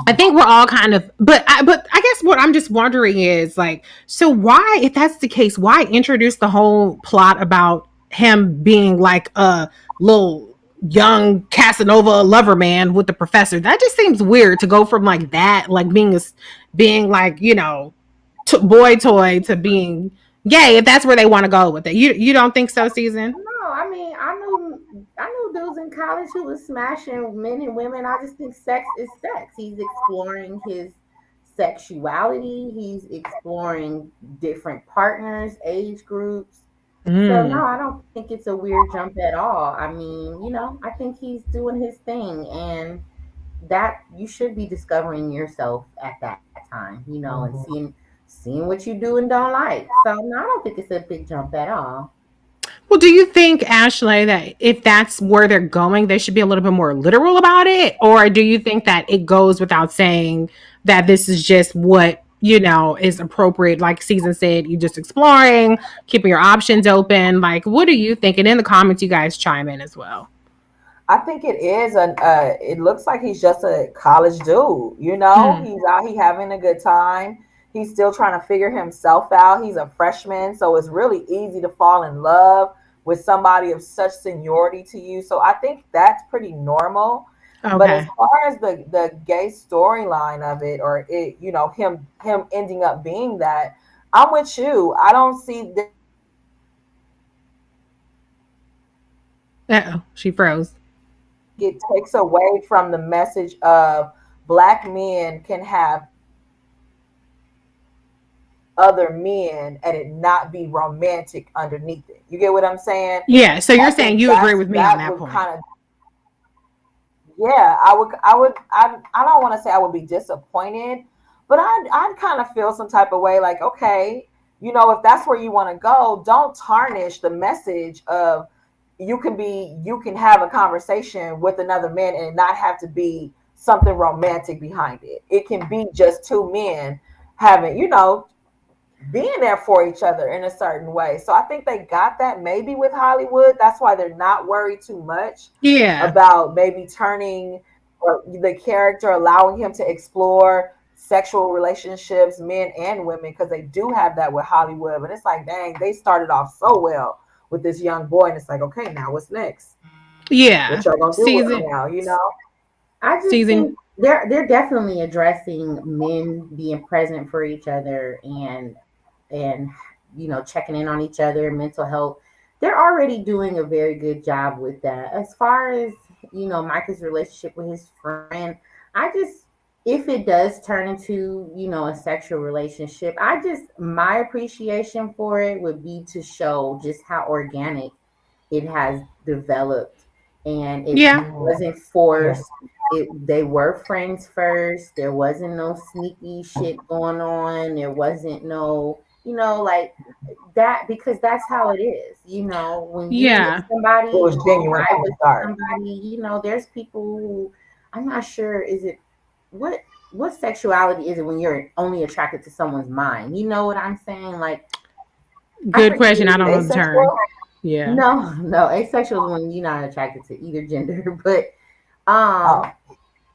I think we're all kind of, but I guess what I'm just wondering is, like, so why, if that's the case, why introduce the whole plot about him being like a little young Casanova lover man with the professor? That just seems weird to go from like that, like being like, boy toy, to being gay, if that's where they want to go with it. You don't think so, Season? No, I mean, I knew dudes in college who was smashing men and women. I just think sex is sex. He's exploring his sexuality. He's exploring different partners, age groups. So no, I don't think it's a weird jump at all. I mean, I think he's doing his thing, and that you should be discovering yourself at that time, and seeing what you do and don't like. So no, I don't think it's a big jump at all. Well, do you think, Ashley, that if that's where they're going, they should be a little bit more literal about it? Or do you think that it goes without saying that this is just what, is appropriate? Like Season said, you're just exploring, keeping your options open. Like, what do you think? And in the comments, you guys chime in as well. I think it is it looks like he's just a college dude, he's out, he having a good time. He's still trying to figure himself out. He's a freshman, so it's really easy to fall in love with somebody of such seniority to you. So I think that's pretty normal. Okay. But as far as the gay storyline of it, or it, him ending up being that, I'm with you. I don't see this. Uh-oh, she froze. It takes away from the message of Black men can have other men and it not be romantic underneath it. You get what I'm saying? Yeah. So you're saying you agree with me on that point. Yeah, I don't want to say I would be disappointed, but I'd kind of feel some type of way, like, okay, if that's where you want to go, don't tarnish the message of you can have a conversation with another man and not have to be something romantic behind it. It can be just two men having, being there for each other in a certain way. So I think they got that maybe with Hollywood. That's why they're not worried too much about maybe turning the character, allowing him to explore sexual relationships, men and women, because they do have that with Hollywood. But it's like, dang, they started off so well with this young boy, and it's like, okay, now what's next? Yeah. What y'all gonna do with him now, I just think they're definitely addressing men being present for each other and checking in on each other, mental health. They're already doing a very good job with that. As far as Micah's relationship with his friend, if it does turn into a sexual relationship, my appreciation for it would be to show just how organic it has developed, and it wasn't forced. They were friends first. There wasn't no sneaky shit going on. There wasn't no like that, because that's how it is. When you meet somebody, it was genuine with somebody, there's people who, I'm not sure, is it what sexuality is it when you're only attracted to someone's mind? You know what I'm saying? Like, good question. I don't know the term. Yeah. No, asexual is when you're not attracted to either gender, but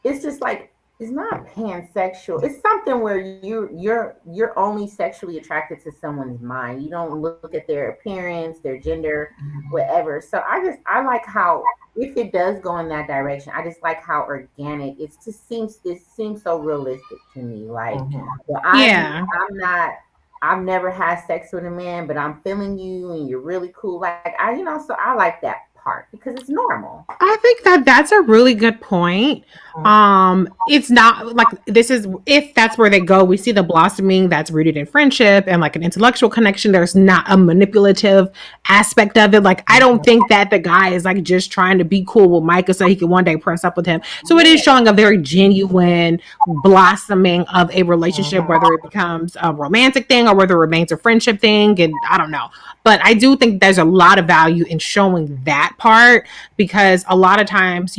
it's just like, it's not pansexual. It's something where you're only sexually attracted to someone's mind. You don't look at their appearance, their gender, whatever. So I like how, if it does go in that direction, I just like how organic it seems so realistic to me. Like, well, Yeah. I'm not, I've never had sex with a man, but I'm feeling you and you're really cool. Like, so I like that part because it's normal. I think that that's a really good point. It's not like this is if that's where they go, we see the blossoming that's rooted in friendship and like an intellectual connection. There's not a manipulative aspect of it. Like I don't think that the guy is like just trying to be cool with Micah so he can one day press up with him. So it is showing a very genuine blossoming of a relationship, whether it becomes a romantic thing or whether it remains a friendship thing. And I don't know. But I do think there's a lot of value in showing that part because a lot of times,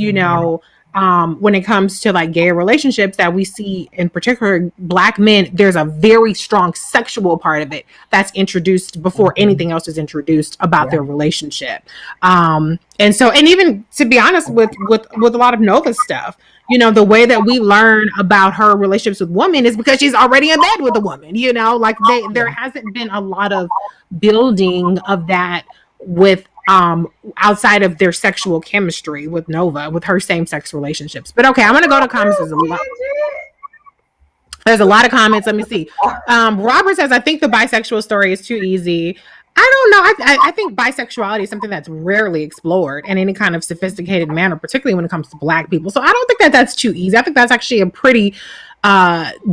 when it comes to like gay relationships that we see in particular Black men, there's a very strong sexual part of it that's introduced before anything else is introduced about their relationship. And so, and even to be honest with a lot of Nova's stuff, the way that we learn about her relationships with women is because she's already in bed with a woman, like there hasn't been a lot of building of that with outside of their sexual chemistry with Nova, with her same-sex relationships. But okay, I'm gonna go to comments. There's a lot of comments. Let me see. Robert says, I think the bisexual story is too easy. I don't know. I think bisexuality is something that's rarely explored in any kind of sophisticated manner, particularly when it comes to Black people. So I don't think that that's too easy. I think that's actually a pretty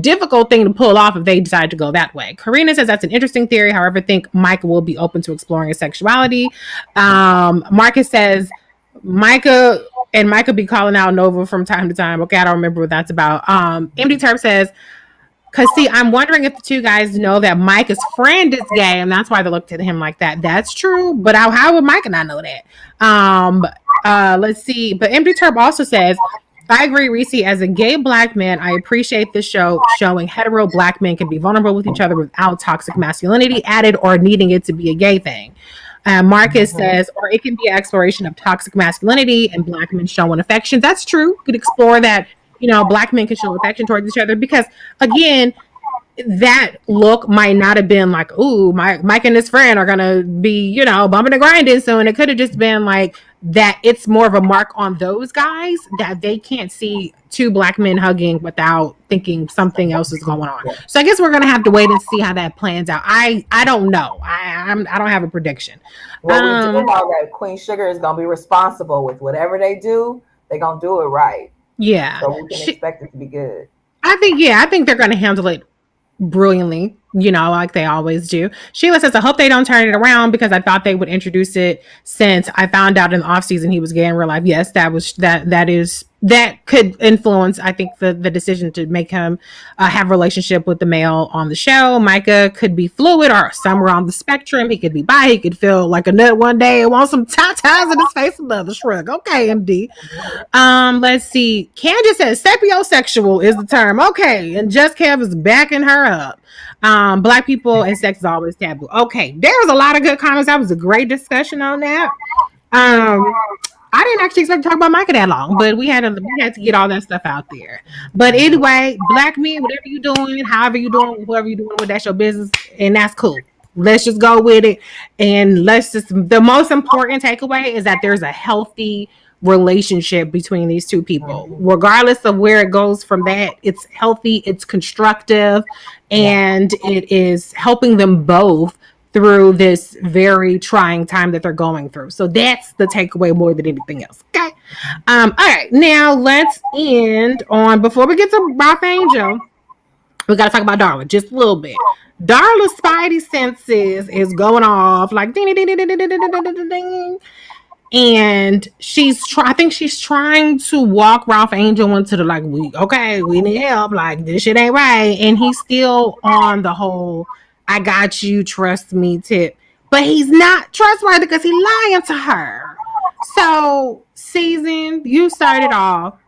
difficult thing to pull off if they decide to go that way. Karina says that's an interesting theory. However, I think Micah will be open to exploring his sexuality. Marcus says Micah be calling out Nova from time to time. Okay, I don't remember what that's about. MD Terp says, because see, I'm wondering if the two guys know that Micah's friend is gay, and that's why they looked at him like that. That's true, but how would Micah not know that? Let's see. But MD Terp also says, I agree, Reese. As a gay Black man, I appreciate this show showing hetero Black men can be vulnerable with each other without toxic masculinity added or needing it to be a gay thing. Marcus says, or it can be an exploration of toxic masculinity and Black men showing affection. That's true. You could explore that, Black men can show affection towards each other because, again, that look might not have been like, ooh, Mike and his friend are gonna be, bumping and grinding soon. It could have just been like that. It's more of a mark on those guys that they can't see two Black men hugging without thinking something else is going on. So I guess we're gonna have to wait and see how that plans out. I don't know. I don't have a prediction. Well, we do know that Queen Sugar is gonna be responsible with whatever they do. They're gonna do it right. Yeah. So we can expect it to be good. I think they're gonna handle it brilliantly, like they always do. Sheila says, I hope they don't turn it around because I thought they would introduce it since I found out in the off season he was gay in real life. Yes, that could influence, I think, the decision to make him have a relationship with the male on the show. Micah could be fluid or somewhere on the spectrum. He could be bi. He could feel like a nut one day and want some tatas in his face, another shrug. Okay, MD. Let's see. Candace says sapiosexual is the term. Okay, and Just Kev is backing her up. Black people and sex is always taboo. Okay, there was a lot of good comments. That was a great discussion on that. I didn't actually expect to talk about Micah that long, but we had to get all that stuff out there. But anyway, Black men, whatever you doing, however you doing, whoever you doing with, that's your business, and that's cool. Let's just go with it, and the most important takeaway is that there's a healthy relationship between these two people, regardless of where it goes from that. It's healthy, it's constructive, and it is helping them both through this very trying time that they're going through. So that's the takeaway more than anything else. Okay. All right. Now let's end on, before we get to Ralph Angel, we got to talk about Darla just a little bit. Darla's spidey senses is going off like ding, ding, ding, ding, ding, ding, ding, ding, ding. And I think she's trying to walk Ralph Angel into the we need help, like this shit ain't right. And he's still on the whole I got you, trust me tip. But he's not trustworthy because he's lying to her. So, Season, you started off.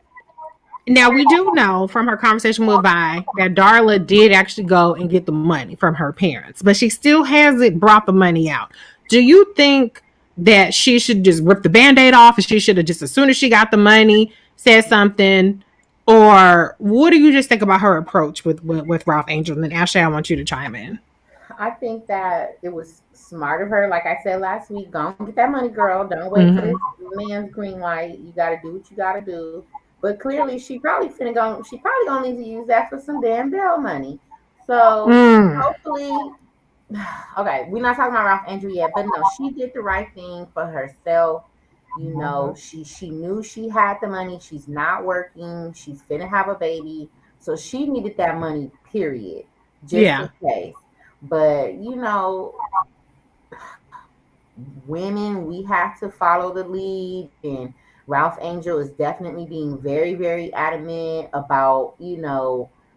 Now, we do know from her conversation with Vi that Darla did actually go and get the money from her parents, but she still hasn't brought the money out. Do you think that she should just rip the Band-Aid off, and she should have just, as soon as she got the money, said something, Or what do you just think about her approach with Ralph Angel? And then Ashley, I want you to chime in. I think that it was smart of her. Like I said last week, go and get that money, girl. Don't wait for Mm-hmm. this man's green light. You got to do what you got to do. But clearly, she probably finna go. She probably gonna need to use that for some damn bail money. So Mm. hopefully, okay, we're not talking about Ralph Andrew yet, but no, she did the right thing for herself. You know, she knew she had the money. She's not working. She's finna have a baby, so she needed that money. Period. Just Yeah. in case. But you know, women, we have to follow the lead, and Ralph Angel is definitely being very, very adamant about,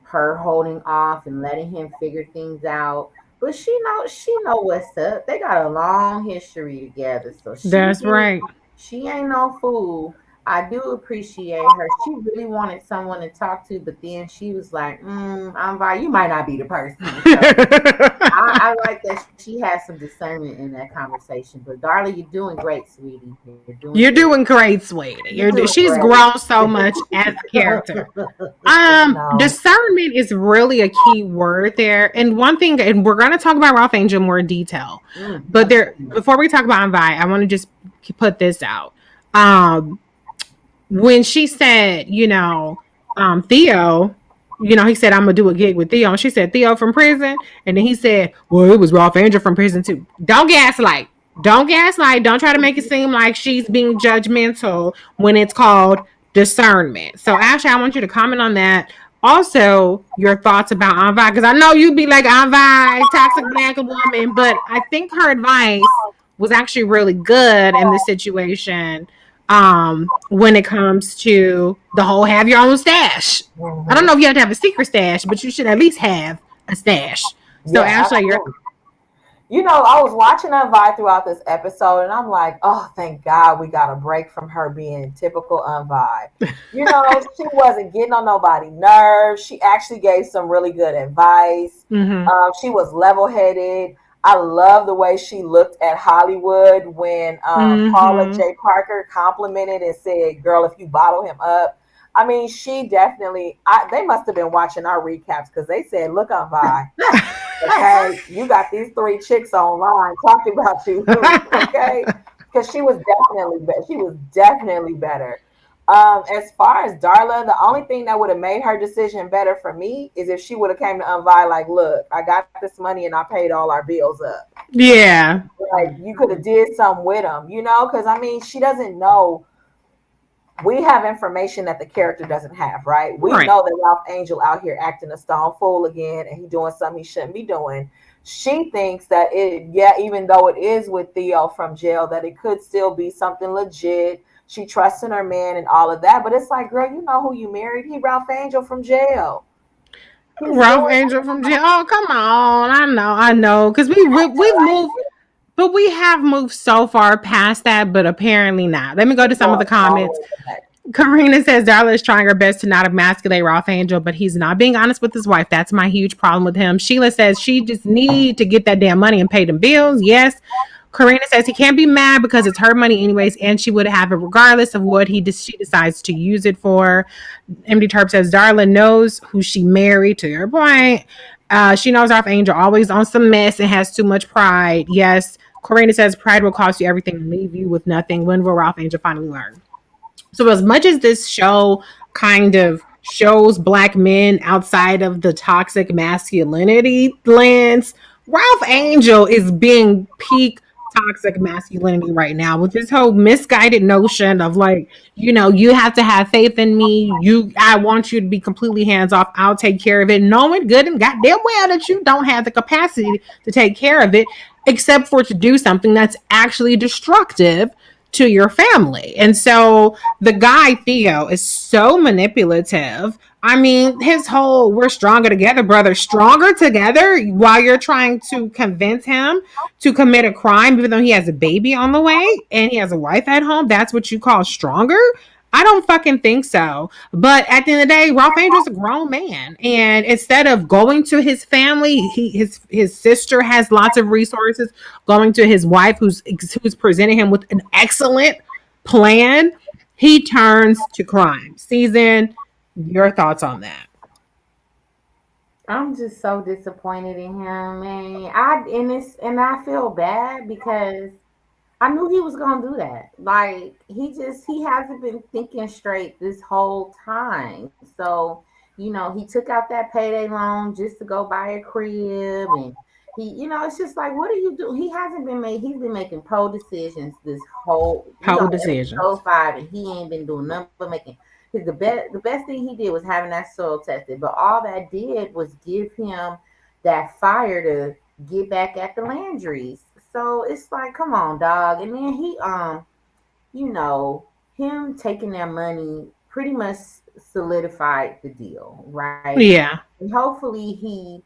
her holding off and letting him figure things out. But she know what's up. They got a long history together, so That's right. she ain't no fool. I do appreciate her. She really wanted someone to talk to, but then she was like, you might not be the person. So I like that she has some discernment in that conversation. But Darla, you're doing great, sweetie. You're doing great, sweetie. You're doing She's great. grown so much as a character. No. Discernment is really a key word there. And one thing, and we're going to talk about Ralph Angel more in detail, but before we talk about Envi, I want to just put this out. When she said, Theo, he said, I'm going to do a gig with Theo. And she said, Theo from prison. And then he said, well, it was Ralph Angel from prison too. Don't gaslight. Don't gaslight. Don't try to make it seem like she's being judgmental when it's called discernment. So, Ashley, I want you to comment on that. Also, your thoughts about Envi, because I know you'd be like, Envi, toxic black woman, but I think her advice was actually really good in this situation. When it comes to the whole have your own stash. I don't know if you have to have a secret stash, but you should at least have a stash. So, Ashley, I was watching her vibe throughout this episode, and I'm like, oh, thank God we got a break from her being typical Unvibe. She wasn't getting on nobody's nerves. She actually gave some really good advice. She was level-headed. I love the way she looked at Hollywood when Paula J. Parker complimented and said, girl, if you bottle him up. I mean, she definitely, they must have been watching our recaps because they said, look, Envi, okay, you got these 3 chicks online talking about you, okay? Because she was definitely better. As far as Darla, the only thing that would have made her decision better for me is if she would have came to Envi like, look, I got this money and I paid all our bills up. Yeah. Like, you could have did something with them, because, I mean, she doesn't know. We have information that the character doesn't have, right? We know that Ralph Angel out here acting a stone fool again and he's doing something he shouldn't be doing. She thinks that even though it is with Theo from jail, that it could still be something legit. She trusts in her man and all of that. But it's like, girl, you know who you married? He Ralph Angel from jail. Ralph Angel from jail. Oh, come on. I know. Because we've moved, but we have moved so far past that, but apparently not. Let me go to some of the comments. Karina says Darla is trying her best to not emasculate Ralph Angel, but he's not being honest with his wife. That's my huge problem with him. Sheila says she just need to get that damn money and pay them bills. Yes. Karina says he can't be mad because it's her money anyways, and she would have it regardless of what she decides to use it for. MD Terp says Darla knows who she married, to your point. She knows Ralph Angel always on some mess and has too much pride. Yes. Karina says pride will cost you everything and leave you with nothing. When will Ralph Angel finally learn? So as much as this show kind of shows Black men outside of the toxic masculinity lens, Ralph Angel is being peak toxic masculinity right now with this whole misguided notion of like, you have to have faith in me. I want you to be completely hands off. I'll take care of it. Knowing good and goddamn well that you don't have the capacity to take care of it, except for to do something that's actually destructive to your family. And so the guy Theo is so manipulative. I mean, his whole "we're stronger together, brother," stronger together, while you're trying to convince him to commit a crime, even though he has a baby on the way and he has a wife at home. That's what you call stronger? I don't fucking think so. But at the end of the day, Ralph Angel's a grown man. And instead of going to his family, his sister has lots of resources, going to his wife who's presenting him with an excellent plan, he turns to crime. Season Your thoughts on that? I'm just so disappointed in him, man. I feel bad because I knew he was gonna do that. Like he hasn't been thinking straight this whole time. So, he took out that payday loan just to go buy a crib, and it's just like, what do you do? He's been making poor decisions this whole, Power episode decisions. 5, and he ain't been doing nothing but making the best thing he did was having that soil tested. But all that did was give him that fire to get back at the Landrys. So it's like, come on, dog. And then you know, him taking their money pretty much solidified the deal, right? Yeah. And hopefully he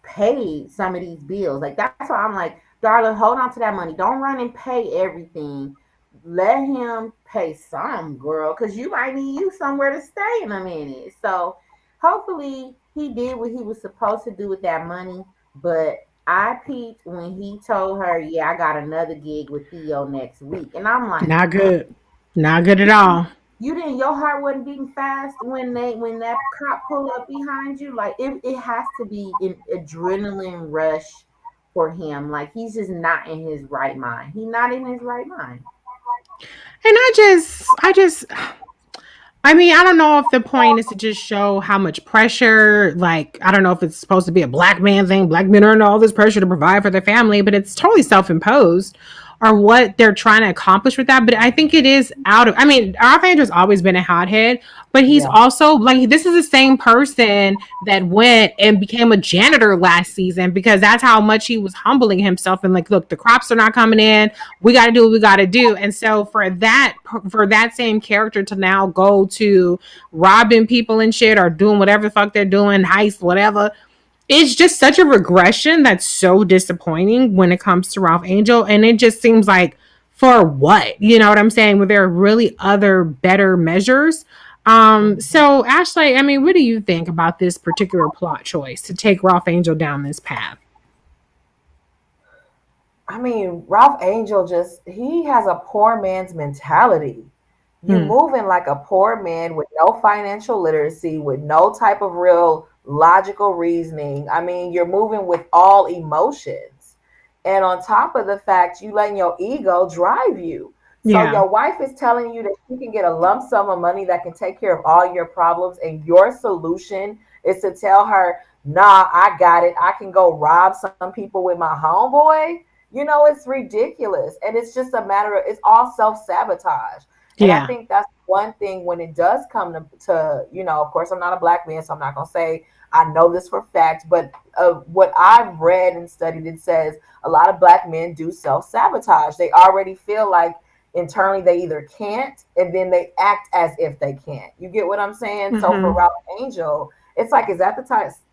paid some of these bills. Like that's why I'm like, darling, hold on to that money. Don't run and pay everything. Let him pay some, girl, because you might need you somewhere to stay in a minute. So hopefully he did what he was supposed to do with that money. But I peeped when he told her, "Yeah, I got another gig with Theo next week," and I'm like, Not good. Not good at all. you didn't, your heart wasn't beating fast when that cop pulled up behind you. Like it has to be an adrenaline rush for him. Like he's just not in his right mind. He's not in his right mind. And I mean, I don't know if the point is to just show how much pressure, like, I don't know if it's supposed to be a black man thing. Black men are under all this pressure to provide for their family, but it's totally self imposed or what they're trying to accomplish with that. But I think it is I mean, Ralph Andrew's always been a hothead, but he's Yeah. also like, this is the same person that went and became a janitor last season because that's how much he was humbling himself and like, look, the crops are not coming in. We got to do what we got to do. And so for that same character to now go to robbing people and shit or doing whatever the fuck they're doing, heist, whatever, it's just such a regression that's so disappointing when it comes to Ralph Angel. And it just seems like, for what? You know what I'm saying? Where there are really other better measures. So Ashley, I mean, what do you think about this particular plot choice to take Ralph Angel down this path? I mean, Ralph Angel he has a poor man's mentality. You Hmm. moving like a poor man with no financial literacy, with no type of real logical reasoning. I mean, you're moving with all emotions. And on top of the fact, you letting your ego drive you. So Yeah. your wife is telling you that you can get a lump sum of money that can take care of all your problems, and your solution is to tell her, nah, I got it. I can go rob some people with my homeboy. It's ridiculous. And it's just a matter of, it's all self-sabotage. And I Yeah. think that's one thing when it does come to of course, I'm not a black man, so I'm not going to say I know this for fact, but what I've read and studied, it says a lot of black men do self-sabotage. They already feel like internally they either can't, and then they act as if they can't. You get what I'm saying? So for Hmm. Ralph Angel, it's like, is that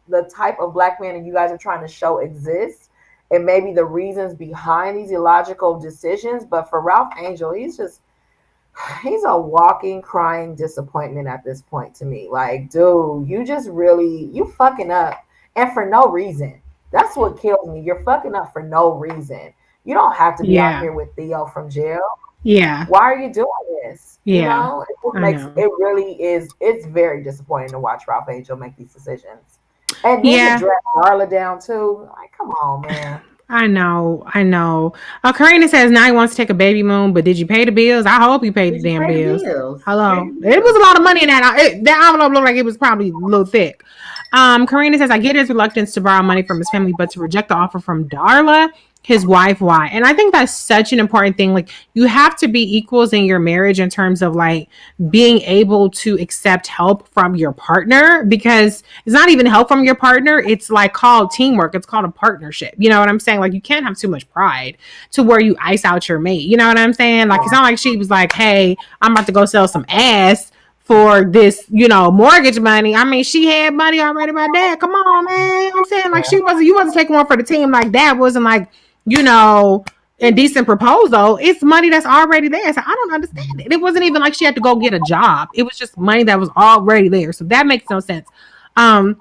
the type of black man that you guys are trying to show exists? And maybe the reasons behind these illogical decisions. But for Ralph Angel, he's a walking crying disappointment at this point to me. Like, dude, you fucking up, and for no reason. That's what kills me. You're fucking up for no reason. You don't have to be out Yeah. here with Theo from jail. Yeah. Why are you doing this? Yeah. It just I know. it really is, it's very disappointing to watch Ralph Angel make these decisions. And then to Yeah. drag Darla down too. Like, come on, man. I know, I know. Karina says now he wants to take a baby moon, but did you pay the bills? I hope you paid the Did you damn pay the bills. bills? Pay Hello. the It was bills. a lot of money in that envelope looked like it was probably a little thick. Karina says, I get his reluctance to borrow money from his family, but to reject the offer from Darla, his wife, why? And I think that's such an important thing. Like, you have to be equals in your marriage in terms of like being able to accept help from your partner, because it's not even help from your partner. It's like called teamwork. It's called a partnership. You know what I'm saying? Like, you can't have too much pride to where you ice out your mate. You know what I'm saying? Like, it's not like she was like, hey, I'm about to go sell some ass for this, mortgage money. I mean, she had money already by dad. Come on, man. You know what I'm saying? Like, you wasn't taking one for the team. Like, that wasn't like, you know, a decent proposal. It's money that's already there. So I don't understand it. It wasn't even like she had to go get a job. It was just money that was already there. So that makes no sense. Um,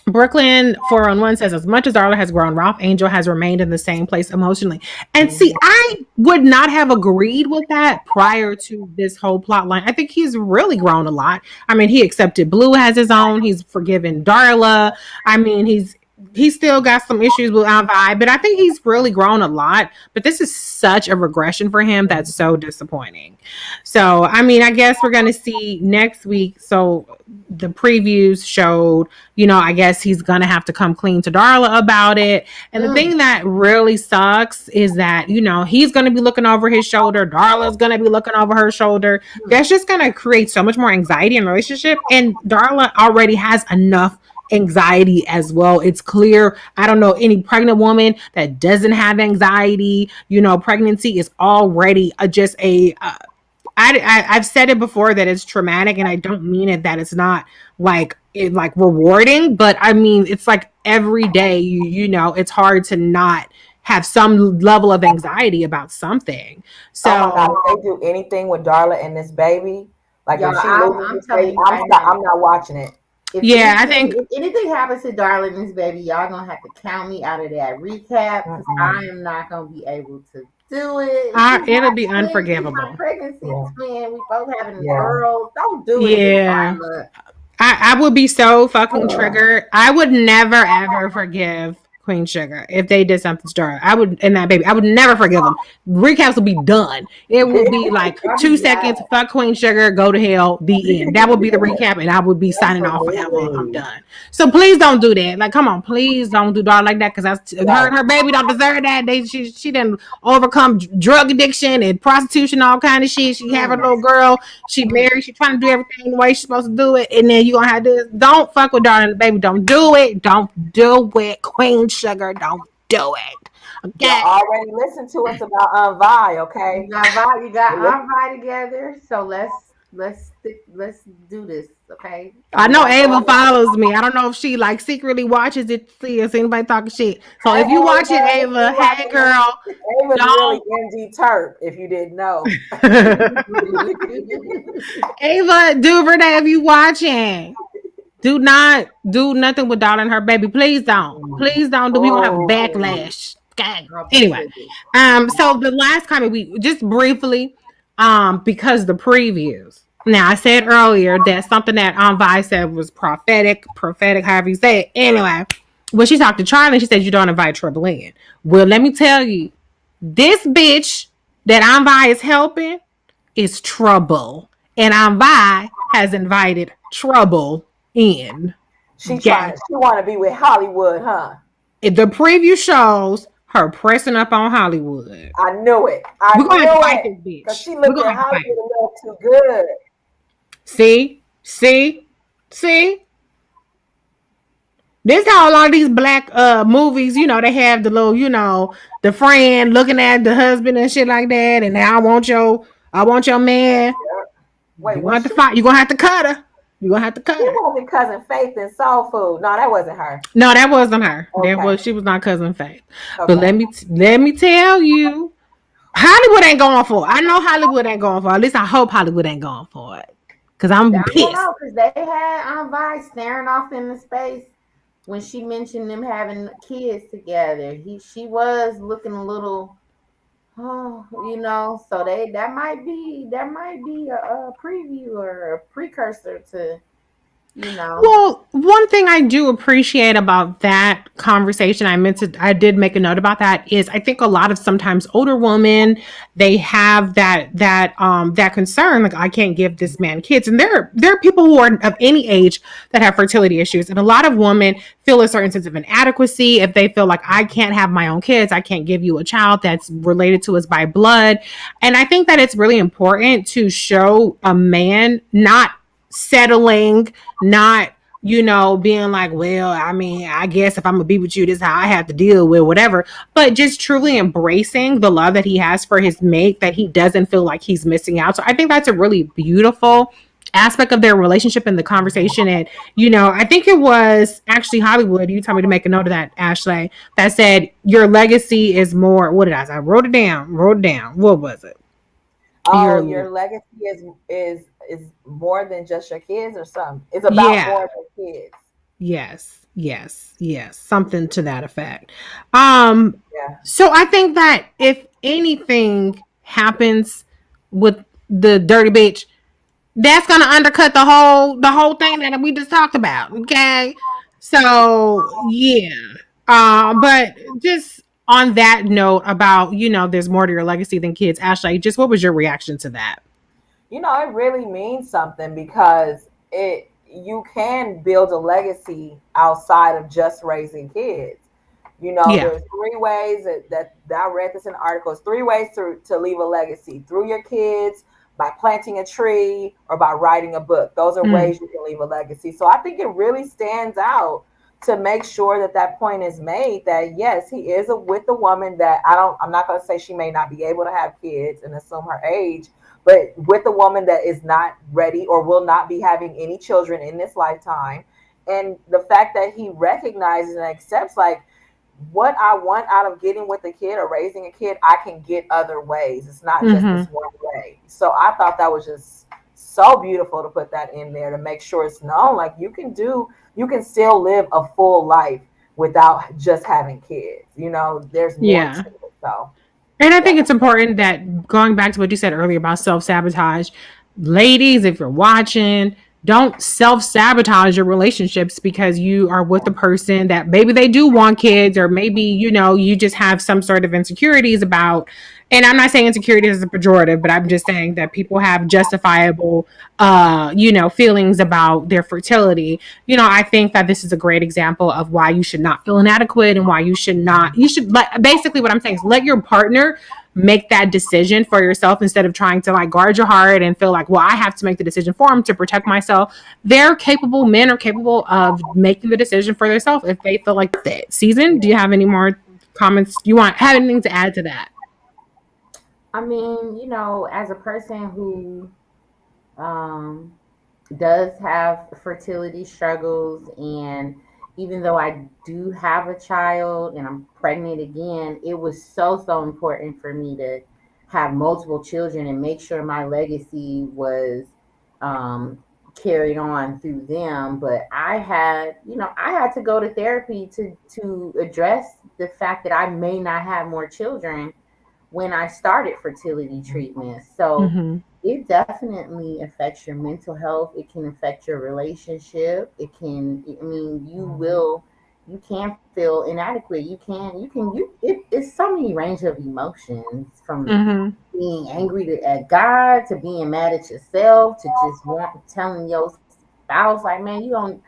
Brooklyn 401 says, as much as Darla has grown, Ralph Angel has remained in the same place emotionally. And see, Mhm. I would not have agreed with that prior to this whole plot line. I think he's really grown a lot. I mean, he accepted Blue as his own. He's forgiven Darla. I mean, he's still got some issues with our vibe, but I think he's really grown a lot. But this is such a regression for him that's so disappointing. So, I mean, I guess we're going to see next week. So, the previews showed, I guess he's going to have to come clean to Darla about it. And the Mm. thing that really sucks is that, he's going to be looking over his shoulder. Darla's going to be looking over her shoulder. That's just going to create so much more anxiety in the relationship. And Darla already has enough anxiety as well. It's clear. I don't know any pregnant woman that doesn't have anxiety. Pregnancy is already just I've said it before that it's traumatic, and I don't mean it that it's not like rewarding, but I mean it's like every day it's hard to not have some level of anxiety about something. Oh my God, So if they do anything with Darla and this baby, like Y'all, if she loses I'm this telling baby, you right now. I'm not watching it. yeah, I think If anything happens to Darling and this baby, y'all gonna have to count me out of that recap because I am not gonna be able to do it. it'll be She's my unforgivable. pregnancy Yeah. twin. We both having Yeah. girls. Don't do it, Yeah. Darla. I would be so fucking triggered. I would never ever forgive Queen Sugar if they did something to her. I would, and that baby, I would never forgive them. Recaps would be done. It would be like 2 seconds. Fuck Queen Sugar, go to hell. The end. That would be the recap, and I would be signing off forever. I'm done. So please don't do that. Like, come on, please don't do Darla like that because her baby don't deserve that. She didn't overcome drug addiction and prostitution, all kind of shit. She have a little girl. She married. She trying to do everything the way she's supposed to do it, and then you gonna have this. Don't fuck with Darla and the baby. Don't do it. Don't do it, Queen Sugar. Don't do it. Okay. Y'all already listened to us about Vi, okay? You got our Vi together. So let's do this, okay? I know Ava follows me. I don't know if she like secretly watches it to see if anybody talking shit. So if you watch it, Ava, hey girl, Ava's really MD Turp, if you didn't know. Ava Duvernay, if you watching, do not do nothing with Darla and her baby. Please don't. Please don't do. We gonna have backlash. Okay. Anyway, so the last comment we just briefly, because the previews. Now I said earlier that something that Vi said was prophetic, however you say it. Anyway, when she talked to Charlie, she said you don't invite trouble in. Well, let me tell you, this bitch that Vi is helping is trouble, and Vi has invited trouble in. She want to be with Hollywood, huh? The preview shows her pressing up on Hollywood. I knew it. We're gonna have to fight this bitch. Because she looked at Hollywood a little too good. See? This how a lot of these black movies, they have the little, the friend looking at the husband and shit like that, and now I want your man. Yeah. Wait, you're gonna have to fight. You're gonna have to cut her. You're gonna have to cut her. She wasn't Cousin Faith in Soul Food. No, that wasn't her. No, that wasn't her. Okay. She was not Cousin Faith. Okay. But let me tell you, Hollywood ain't going for it. I know Hollywood ain't going for it. At least I hope Hollywood ain't going for it. Because I'm pissed. I don't know, because they had Vi staring off into space when she mentioned them having kids together. She was looking a little, so that might be a preview or a precursor to, Well, one thing I do appreciate about that conversation, I did make a note about that, is I think a lot of sometimes older women, they have that concern, like I can't give this man kids. And there are people who are of any age that have fertility issues. And a lot of women feel a certain sense of inadequacy if they feel like I can't have my own kids. I can't give you a child that's related to us by blood. And I think that it's really important to show a man not settling, not being like, well, I mean, I guess if I'm gonna be with you, this is how I have to deal with whatever, but just truly embracing the love that he has for his mate, that he doesn't feel like he's missing out. So I think that's a really beautiful aspect of their relationship and the conversation. And I think it was actually Hollywood, you told me to make a note of that, Ashley, that said your legacy is more, what did I say? I wrote it down. What was it? Your legacy is more than just your kids or something. It's about more than kids. Yes, something to that effect. Um, Yeah. so I think that if anything happens with the dirty bitch, that's gonna undercut the whole thing that we just talked about. Okay, so yeah. But just on that note about there's more to your legacy than kids. Ashley, just what was your reaction to that? It really means something because it you can build a legacy outside of just raising kids. Yeah. There's three ways that I read this in articles. Three ways to leave a legacy: through your kids, by planting a tree, or by writing a book. Those are Mm, ways you can leave a legacy. So I think it really stands out to make sure that point is made that yes, he is with a woman that I'm not going to say she may not be able to have kids and assume her age, but with a woman that is not ready or will not be having any children in this lifetime. And the fact that he recognizes and accepts, like, what I want out of getting with a kid or raising a kid, I can get other ways. It's not just this mm-hmm. one way. So I thought that was just so beautiful to put that in there to make sure it's known. Like, you can still live a full life without just having kids. There's more to Yeah. it. So And I yeah. think it's important that going back to what you said earlier about self sabotage, ladies, if you're watching, don't self sabotage your relationships because you are with a person that maybe they do want kids, or maybe, you just have some sort of insecurities about. And I'm not saying insecurity is a pejorative, but I'm just saying that people have justifiable, feelings about their fertility. I think that this is a great example of why you should not feel inadequate and why you should basically what I'm saying is let your partner make that decision for yourself instead of trying to like guard your heart and feel like, well, I have to make the decision for them to protect myself. Men are capable of making the decision for themselves if they feel like that. Season, do you have any more comments? Have anything to add to that? I mean, as a person who um, does have fertility struggles, and even though I do have a child and I'm pregnant again, it was so important for me to have multiple children and make sure my legacy was um, carried on through them. But I had to go to therapy to address the fact that I may not have more children when I started fertility treatment. So Mm-hmm. it definitely affects your mental health. It can affect your relationship. I mean, you can feel inadequate. It's so many range of emotions, from Mm-hmm. being angry at God to being mad at yourself to just telling your spouse, like, man, you don't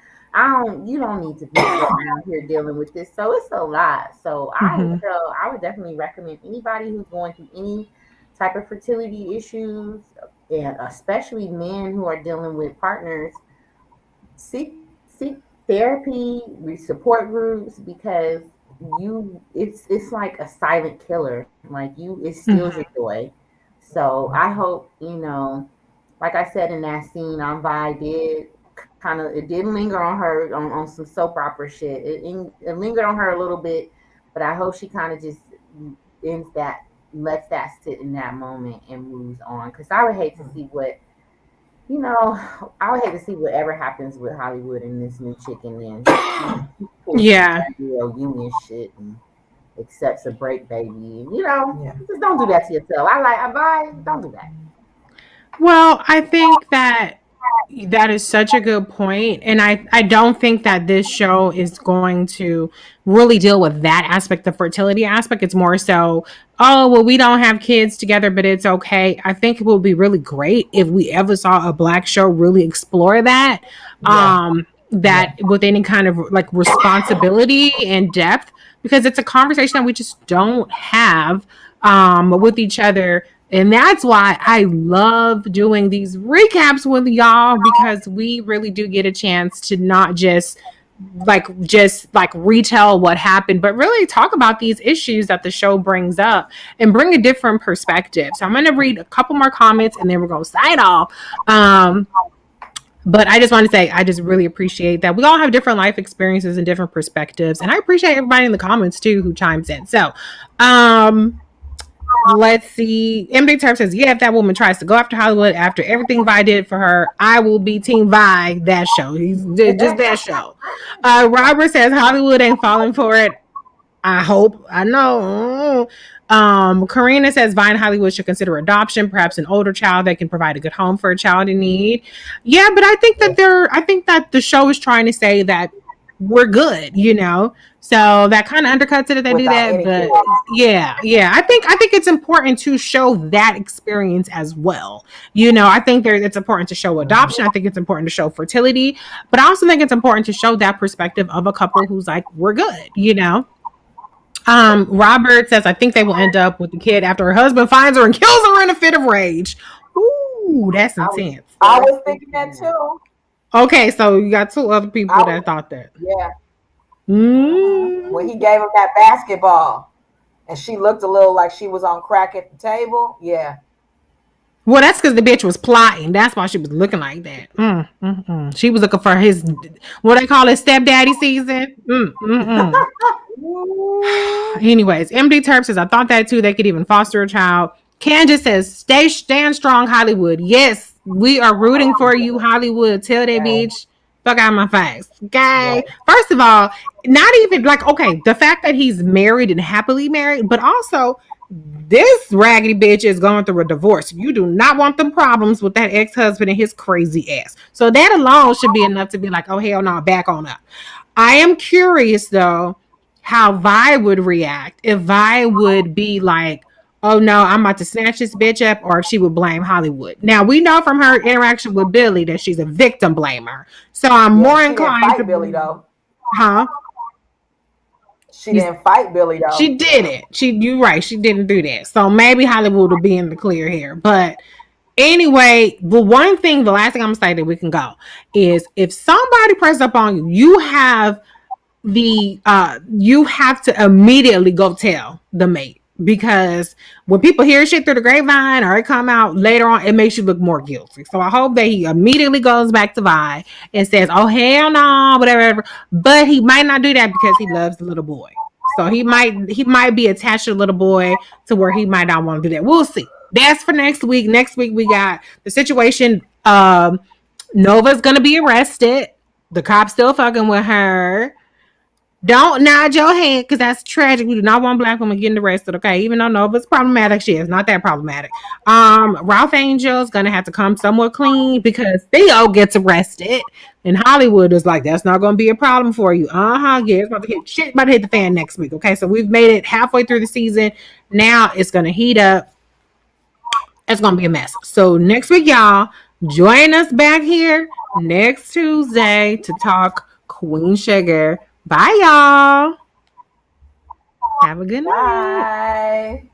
need to be around here dealing with this. So it's a lot. So Mm-hmm. I would definitely recommend anybody who's going through any type of fertility issues, and especially men who are dealing with partners, seek therapy, support groups, because it's like a silent killer. Like, it steals your joy. So I hope, like I said in that scene on Vi, it did linger on her on some soap opera shit. It lingered on her a little bit, but I hope she kind of just ends that, lets that sit in that moment and moves on. Because I would hate to see I would hate to see whatever happens with Hollywood and this new chicken. Then she pulls some Yeah. real union shit and accepts a break, baby. Yeah. Just don't do that to yourself. Don't do that. Well, I think that is such a good point, and I don't think that this show is going to really deal with that aspect, the fertility aspect. It's more so, oh well, we don't have kids together, but it's okay. I think it would be really great if we ever saw a black show really explore that, Yeah. Yeah. that with any kind of like responsibility and depth, because it's a conversation that we just don't have with each other. And that's why I love doing these recaps with y'all, because we really do get a chance to not just like retell what happened, but really talk about these issues that the show brings up and bring a different perspective. So I'm going to read a couple more comments and then we're going to sign off. But I just want to say, I just really appreciate that we all have different life experiences and different perspectives. And I appreciate everybody in the comments too who chimes in. So, let's see. MD Terp says, yeah, if that woman tries to go after Hollywood after everything Vi did for her, I will be Team Vi. That show. He's just that show. Robert says Hollywood ain't falling for it. I hope. I know. Karina says Vine Hollywood should consider adoption, perhaps an older child that can provide a good home for a child in need. Yeah, but I think that the show is trying to say that we're good, you know. So that kind of undercuts it if they do that. But yeah. I think it's important to show that experience as well. You know, I think it's important to show adoption. I think it's important to show fertility, but I also think it's important to show that perspective of a couple who's like, we're good, you know. Robert says, I think they will end up with the kid after her husband finds her and kills her in a fit of rage. Ooh, that's intense. I was thinking that too. Okay, so you got two other people that thought that. Yeah. When he gave him that basketball and she looked a little like she was on crack at the table. Yeah. Well, that's because the bitch was plotting. That's why she was looking like that. She was looking for his, what they call it, stepdaddy season. Anyways, MD Terp says, I thought that too. They could even foster a child. Candace says, stand strong, Hollywood. Yes, we are rooting for you, Hollywood. Tell that bitch, fuck out my face. Okay. First of all, not even like, okay, the fact that he's married and happily married, but also this raggedy bitch is going through a divorce. You do not want them problems with that ex-husband and his crazy ass. So that alone should be enough to be like, oh, hell no, back on up. I am curious, though, how Vi would react if Vi would be like, oh, no, I'm about to snatch this bitch up, or if she would blame Hollywood. Now, we know from her interaction with Billy that she's a victim blamer. So I'm more inclined to Billy, though. Huh? She didn't fight Billy, though. She didn't. You're right. She didn't do that. So maybe Hollywood will be in the clear here. But anyway, the last thing I'm going to say that we can go is if somebody presses up on you, you have to immediately go tell the mate. Because when people hear shit through the grapevine or it come out later on, it makes you look more guilty. So I hope that he immediately goes back to Vi and says, oh, hell no, whatever. But he might not do that because he loves the little boy. So he might be attached to the little boy to where he might not want to do that. We'll see. That's for next week. Next week we got the situation. Nova's going to be arrested. The cop's still fucking with her. Don't nod your head because that's tragic. We do not want black women getting arrested, okay? Even though Nova's problematic, she is not that problematic. Ralph Angel's gonna have to come somewhat clean because Theo gets arrested, and Hollywood is like, that's not gonna be a problem for you. Yeah, it's about to hit the fan next week, okay? So we've made it halfway through the season. Now it's gonna heat up. It's gonna be a mess. So next week, y'all, join us back here next Tuesday to talk Queen Sugar. Bye, y'all. Have a good night. Bye.